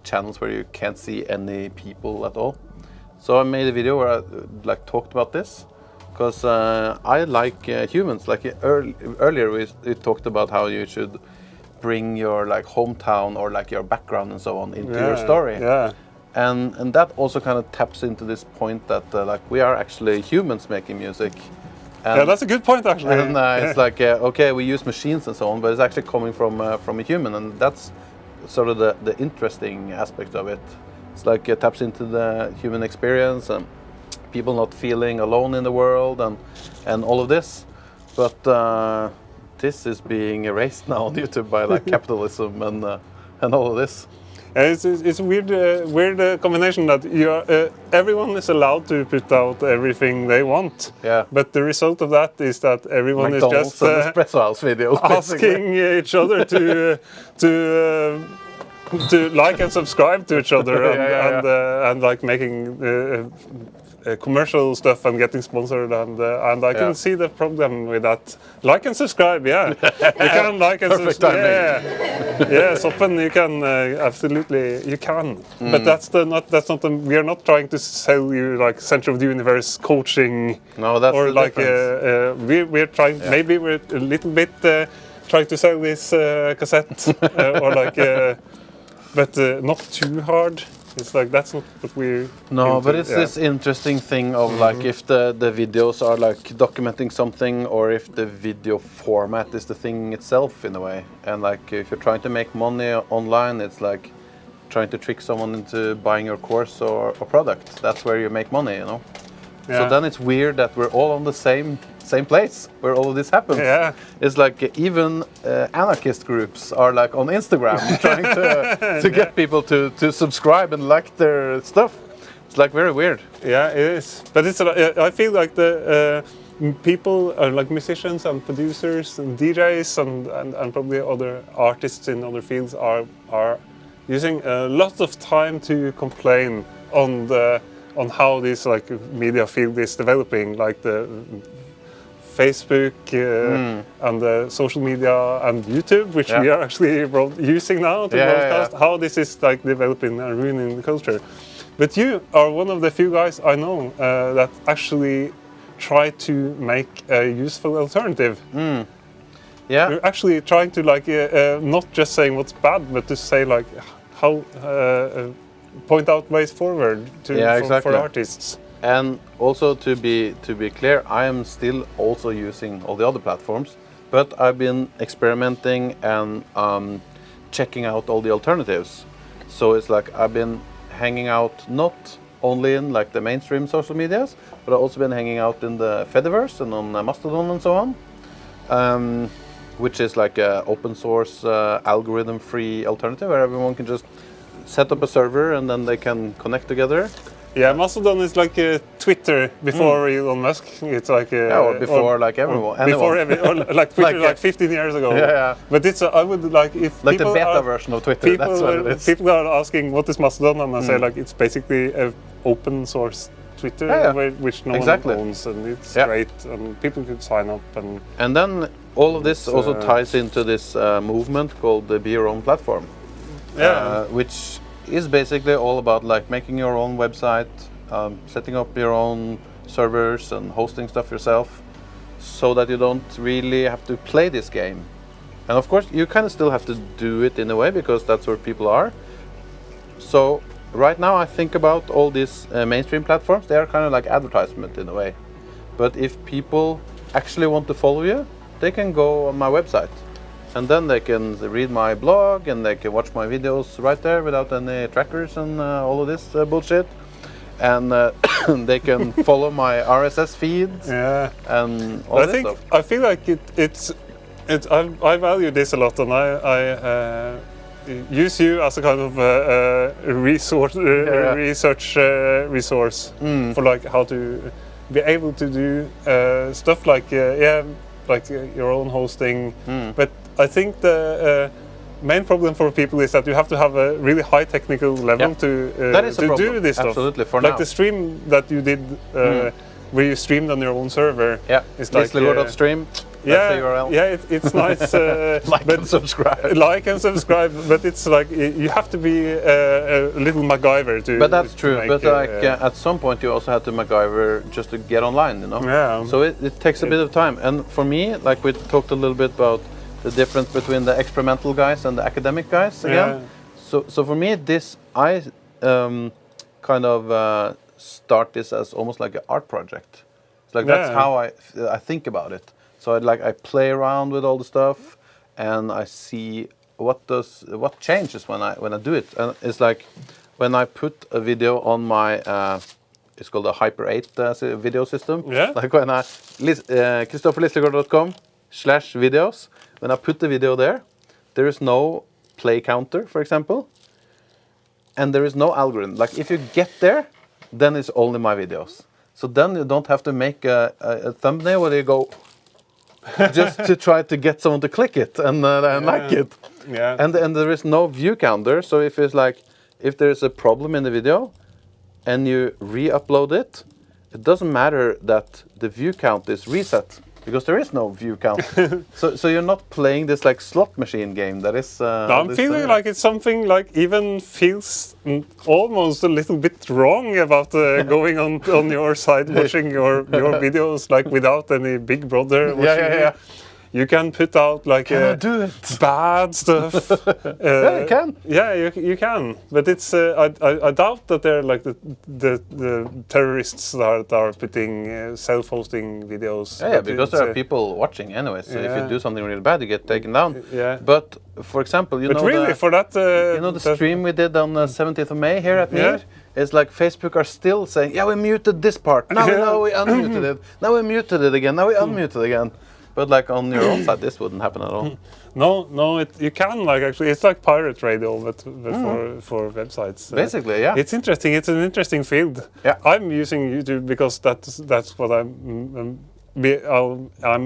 channels where you can't see any people at all. So I made a video where I like talked about this because I like humans. Like earlier we talked about how you should bring your like hometown or like your background and so on into your story. Yeah. And that also kind of taps into this point that like we are actually humans making music. And, yeah, that's a good point actually. And it's like okay, we use machines and so on, but it's actually coming from a human, and that's sort of the interesting aspect of it. It's like it taps into the human experience and people not feeling alone in the world and all of this. But this is being erased now on YouTube by like capitalism and all of this. It's a weird combination that everyone is allowed to put out everything they want. Yeah. But the result of that is that everyone McDonald's is just Espresso House videos, asking each other to like and subscribe to each other and like making commercial stuff and getting sponsored, and I Yeah. can see the problem with that. Like and subscribe, yeah. You can like and Perfect subscribe. timing. Yeah, Soppen, you can absolutely you can. But that's not the, we are not trying to sell you like center of the universe coaching. No, that's or the like difference. we're trying. Maybe we're a little bit trying to sell this cassette or like, but not too hard. It's like that's not what we're. No, into, but it's yeah. this interesting thing of like if the videos are like documenting something, or if the video format is the thing itself in a way. And like if you're trying to make money online, it's like trying to trick someone into buying your course or product. That's where you make money, you know. Yeah. So then it's weird that we're all on the same place where all of this happens. Yeah. It's like even anarchist groups are like on Instagram trying to get people to subscribe and like their stuff. It's like very weird. Yeah, it is. But it's. I feel like the people, like musicians and producers and DJs and probably other artists in other fields are using a lot of time to complain on how this like media field is developing, like the Facebook and the social media and YouTube, which we are actually using now to broadcast, how this is like developing and ruining the culture. But you are one of the few guys I know that actually try to make a useful alternative. Yeah. You're actually trying to like not just saying what's bad, but to say like how point out ways forward for artists. And also to be clear, I am still also using all the other platforms, but I've been experimenting and checking out all the alternatives. So it's like I've been hanging out not only in like the mainstream social medias, but I've also been hanging out in the Fediverse and on Mastodon and so on, which is like a open source algorithm-free alternative where everyone can just set up a server and then they can connect together. Yeah, Mastodon is like Twitter before Elon Musk. It's like or before like everyone. Before or like Twitter like 15 years ago. Yeah. But it's I would like if like the people beta version of Twitter. That's what it is. People are asking what is Mastodon, and I say like it's basically an open source Twitter which no one owns, and it's great, and people could sign up and then all of this also ties into this movement called the Be Your Own Platform. Which is basically all about like making your own website, setting up your own servers and hosting stuff yourself, so that you don't really have to play this game. And of course you kind of still have to do it in a way because that's where people are. So right now I think about all these mainstream platforms, they are kind of like advertisement in a way. But if people actually want to follow you, they can go on my website. And then they can read my blog and they can watch my videos right there without any trackers and all of this bullshit. And they can follow my RSS feeds and all this stuff. I feel like I value this a lot, and I use you as a kind of research resource for like how to be able to do stuff like like your own hosting, but I think the main problem for people is that you have to have a really high technical level to do this stuff. Absolutely, for like now. the stream that you did, where you streamed on your own server. It's like Lislagård.stream. That's the URL. Yeah, it's nice. Like and subscribe. Like and subscribe, but it's like you have to be a little MacGyver to. But that's true. Make, but like at some point you also have to MacGyver just to get online, you know. Yeah. So it takes a bit of time. And for me, like we talked a little bit about the difference between the experimental guys and the academic guys again. So for me, I kind of start this as almost like an art project. It's like that's how I think about it. So I play around with all the stuff, and I see what changes when I do it. And it's like when I put a video on my it's called a Hyper 8 video system. Like when I kristofferlislagård.com/videos. When I put the video there is no play counter, for example, and there is no algorithm. Like if you get there, then it's only my videos. So then you don't have to make a thumbnail where you go just to try to get someone to click it and like it. And there is no view counter. So if it's like if there is a problem in the video and you re-upload it, it doesn't matter that the view count is reset because there is no view count. so you're not playing this like slot machine game that is. I'm feeling like it's something like even feels almost a little bit wrong about going on your side watching your videos like without any Big Brother watching you. You can put out like do it. bad stuff. Yeah, you can. Yeah, you can. But it's I doubt that they're like the terrorists that are putting self-hosting videos. Yeah, because there are people watching anyway. So if you do something really bad, you get taken down. Yeah. But for example, you know really, for that, you know the stream we did on the 17th of May here at NIR? It's like Facebook are still saying, yeah, we muted this part. Now we unmuted it. Now we muted it again. Now we unmuted it again. But like on your own side, this wouldn't happen at all. No, you can like actually. It's like pirate radio, but for websites. Basically, yeah. It's interesting. It's an interesting field. Yeah. I'm using YouTube because that's what I'm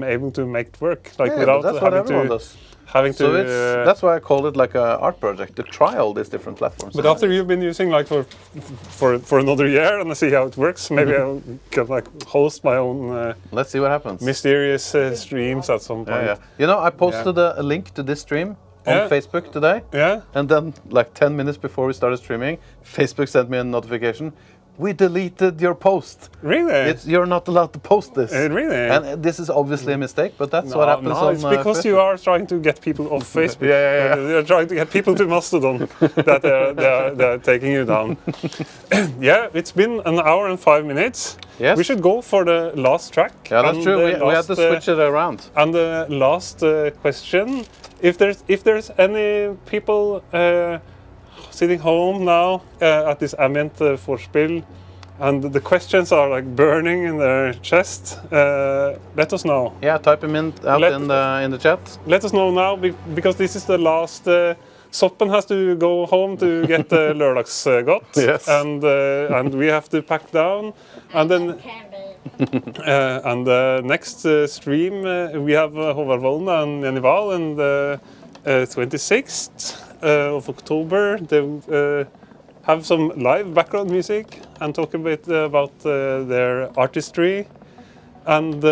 able to make it work like without that's what having everyone to. does. Having So to, it's, that's why I called it like an art project to try all these different platforms. But after you've been using like for another year and I see how it works, maybe I'll can like host my own let's see what happens. mysterious streams at some point. Yeah. You know, I posted a link to this stream on Facebook today. Yeah. And then like 10 minutes before we started streaming, Facebook sent me a notification. We deleted your post. Really? You're not allowed to post this. Really? And this is obviously a mistake, but that's what happens on it's because you are trying to get people off Facebook. Yeah. You're trying to get people to Mastodon that they're taking you down. Yeah, it's been an hour and 5 minutes. Yes. We should go for the last track. Yeah, that's true. We had to switch it around. And the last question, if there's any people sitting home now at this ambient vorspiel, and the questions are like burning in their chest, let us know. Yeah, type them in in the chat. Let us know now because this is the last. Soppen has to go home to get the lørdagsgodt, Yes. And we have to pack down, and then. And the next stream we have Håvard Volden and Jenny Wahl on the 26th of October. They have some live background music and talk a bit about their artistry. And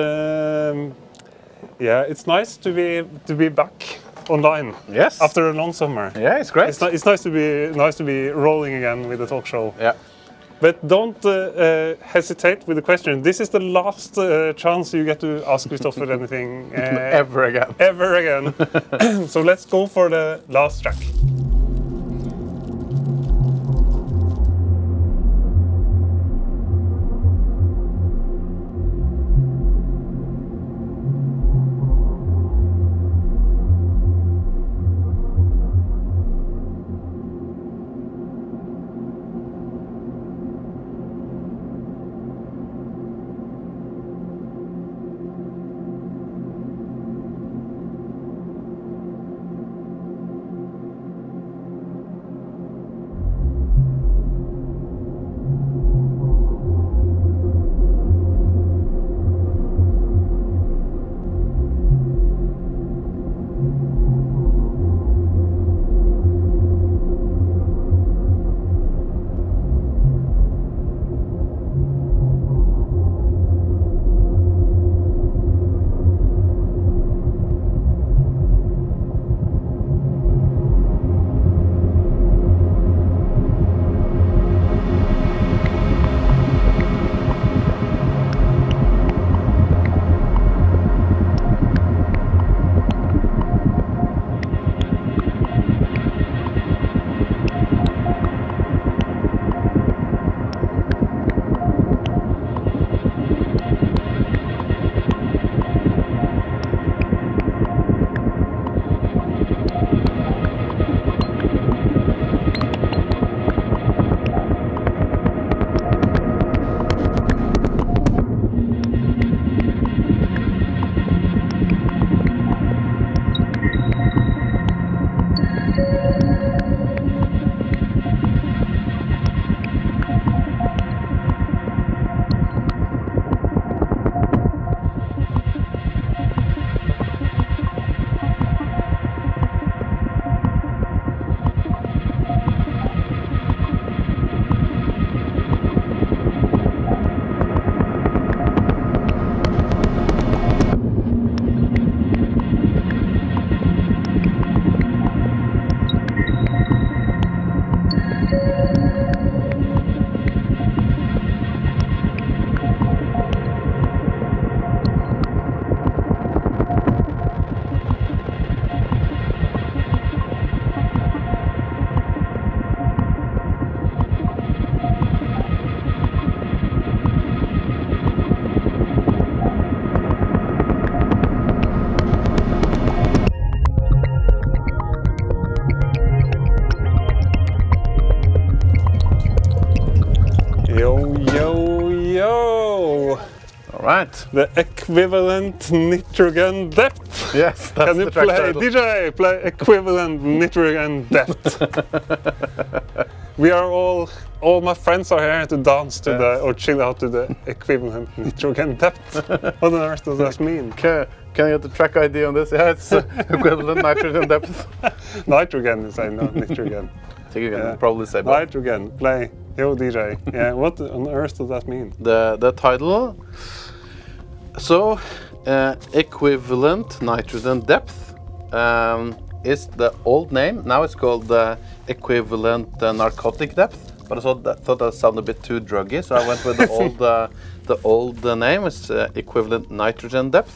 yeah, it's nice to be back online. Yes. After a long summer. Yeah, it's great. It's nice to be rolling again with the talk show. Yeah. But don't hesitate with the question. This is the last chance you get to ask Kristoffer anything Ever again. Ever again. So let's go for the last track. right. The equivalent nitrogen depth. Yes, that's Can you the track play, title. DJ, play equivalent nitrogen depth? We are all my friends are here to dance to the, or chill out to the equivalent nitrogen depth. What on earth does that mean? Can I get the track ID on this? Yeah, it's equivalent nitrogen depth. Nitrogen is I know, nitrogen. I think you can probably say both. Nitrogen, play. Yo, DJ. Yeah, what on earth does that mean? The title. So, equivalent nitrogen depth is the old name. Now it's called equivalent narcotic depth. But I thought that sounded a bit too druggy, so I went with the old name. It's equivalent nitrogen depth.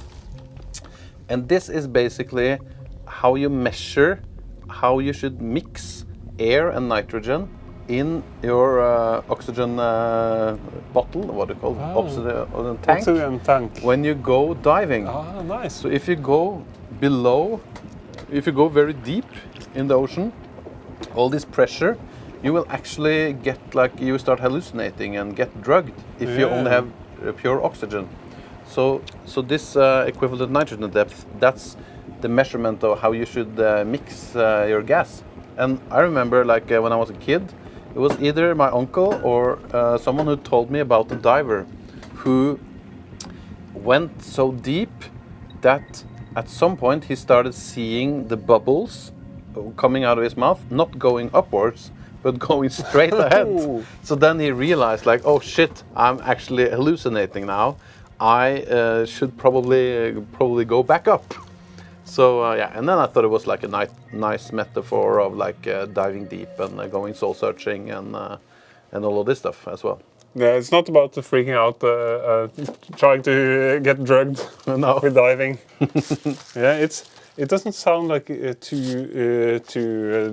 And this is basically how you measure how you should mix air and nitrogen in your oxygen bottle, what do you call it? Oxygen tank. Oxygen tank. When you go diving. Ah, nice. So if you go below, if you go very deep in the ocean, all this pressure, you will actually get like, you start hallucinating and get drugged if you only have pure oxygen. So this equivalent nitrogen depth, that's the measurement of how you should mix your gas. And I remember like when I was a kid, it was either my uncle or someone who told me about a diver who went so deep that at some point he started seeing the bubbles coming out of his mouth, not going upwards, but going straight ahead. So then he realized like, oh shit, I'm actually hallucinating now. I should probably go back up. So yeah, and then I thought it was like a nice metaphor of like diving deep and going soul searching and all of this stuff as well. Yeah, it's not about the freaking out, trying to get drugged with diving. Yeah, it doesn't sound like too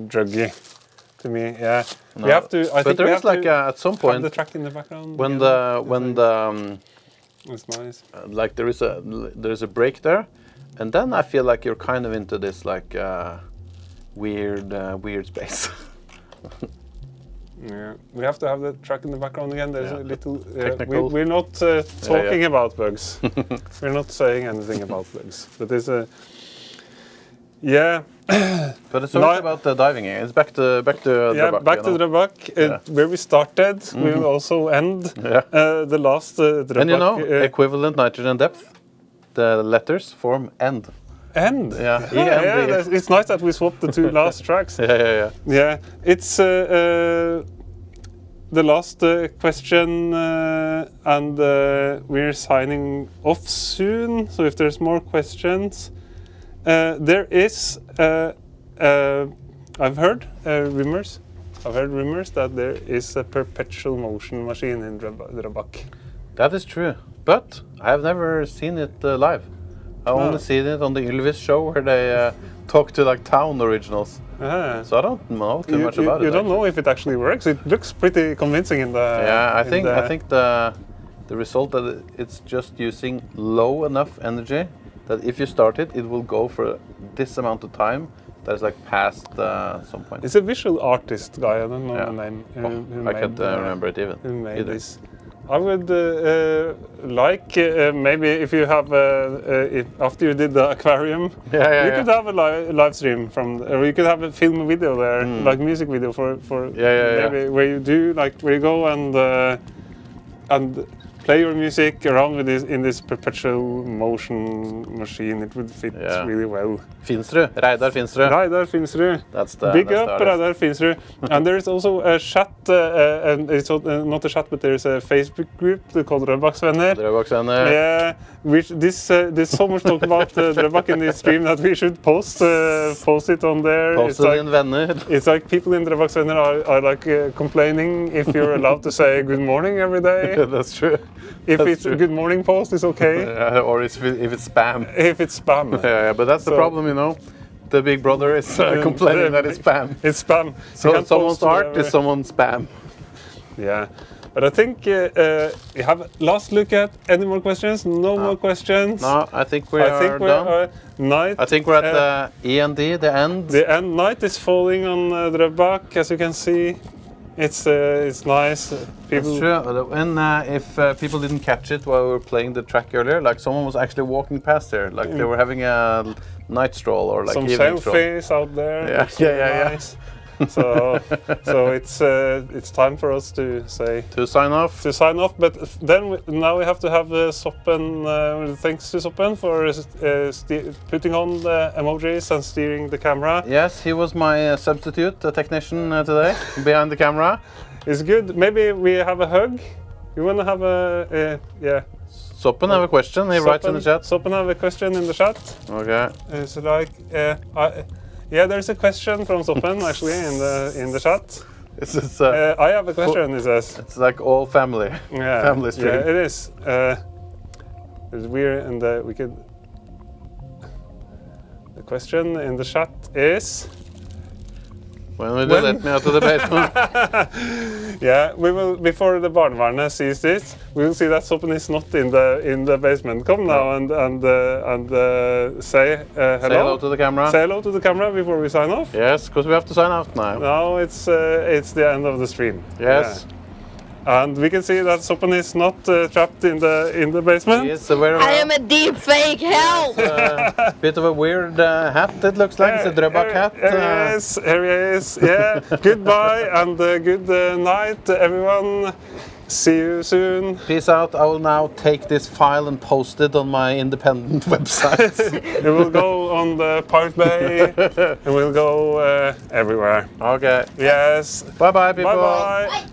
druggy to me. Yeah, No. we have to. I But think there we is have like to at some have point the track in the background. when again. the It's nice. like there is a break there, and then I feel like you're kind of into this like weird space. Yeah, we have to have the track in the background again. There's a little. technical. We're not talking about bugs. We're not saying anything about bugs. But there's a. Yeah. But it's not about the diving. It's back to Drøbak, back to Drøbak, where we started. We will also end the last Drøbak. And you know, equivalent nitrogen depth, the letters form end. End. Yeah. It's nice that we swapped the two last tracks. Yeah. It's the last question, and we're signing off soon. So if there's more questions, there is. I've heard rumors. I've heard rumors that there is a perpetual motion machine in Drøbak. That is true, but I have never seen it live. I only seen it on the Ylvis show where they talk to like town originals. So I don't know too much about it. You don't know if it actually works. It looks pretty convincing in the. Yeah, I think the result that it's just using low enough energy that if you start it, it will go for this amount of time. That is like past some point. It's a visual artist guy. I don't know the name. I can't remember it even. Who made this? I would like maybe if you have after you did the aquarium, you could have a live stream from, or you could have a film video there, like music video for maybe where you do like where you go and play your music around with this in this perpetual motion machine. It would fit really well. Finsrud, Reidar Finsrud. Reidar Finsrud. That's the big up, Reidar Finsrud. And there is also a chat, and it's not a chat, but there is a Facebook group called Drøbaksvenner. Drøbaksvenner. Yeah, which there's so much talk about Drøbak in this stream that we should post it on there. Post it in Venner. It's like people in Drøbaksvenner are like complaining if you're allowed to say good morning every day. That's true. If it's a good morning post, it's okay. Or if it's spam. If it's spam. Yeah, but that's the problem, you know. The big brother is complaining that it's spam. It's spam. So someone's art is someone's spam. Yeah. But I think we have a last look at any more questions. No more questions. No, I think we're done. Night. I think we're at the END, the end. The end. Night is falling on Drøbak, as you can see. It's nice. People. That's true. And if people didn't catch it while we were playing the track earlier, like someone was actually walking past there, like they were having a night stroll or like Some evening stroll. selfies out there. Yeah, It's really yeah. nice. So it's time for us to say To sign off. to sign off. But then now we have to have Soppen. Thanks to Soppen for putting on the emojis and steering the camera. Yes, he was my substitute technician today behind the camera. It's good. Maybe we have a hug. You want to have a yeah? Soppen have a question. He writes in the chat. Soppen have a question in the chat. Okay. It's like yeah, there's a question from Soppen actually in the chat. It's I have a question. He says. it's like all family. Yeah, Family stream. Yeah, it is. It's weird, and we could. The question in the chat is. When will they let me out of the basement? Yeah, we will before the barnevernet sees this. We will see that Soppen is not in the basement. Come now and say hello. Say hello to the camera. Say hello to the camera before we sign off. Yes, because we have to sign out now. Now it's the end of the stream. Yes. Yeah. And we can see that Soppen is not trapped in the basement. Yes, very I am a deep fake, help! bit of a weird hat, it looks like. It's a Drøbak hat. Here he is. Yeah. Goodbye and good night, everyone. See you soon. Peace out. I will now take this file and post it on my independent website. It will go on the Pirate Bay. It will go everywhere. Okay. Yes. Bye-bye, people. Bye bye.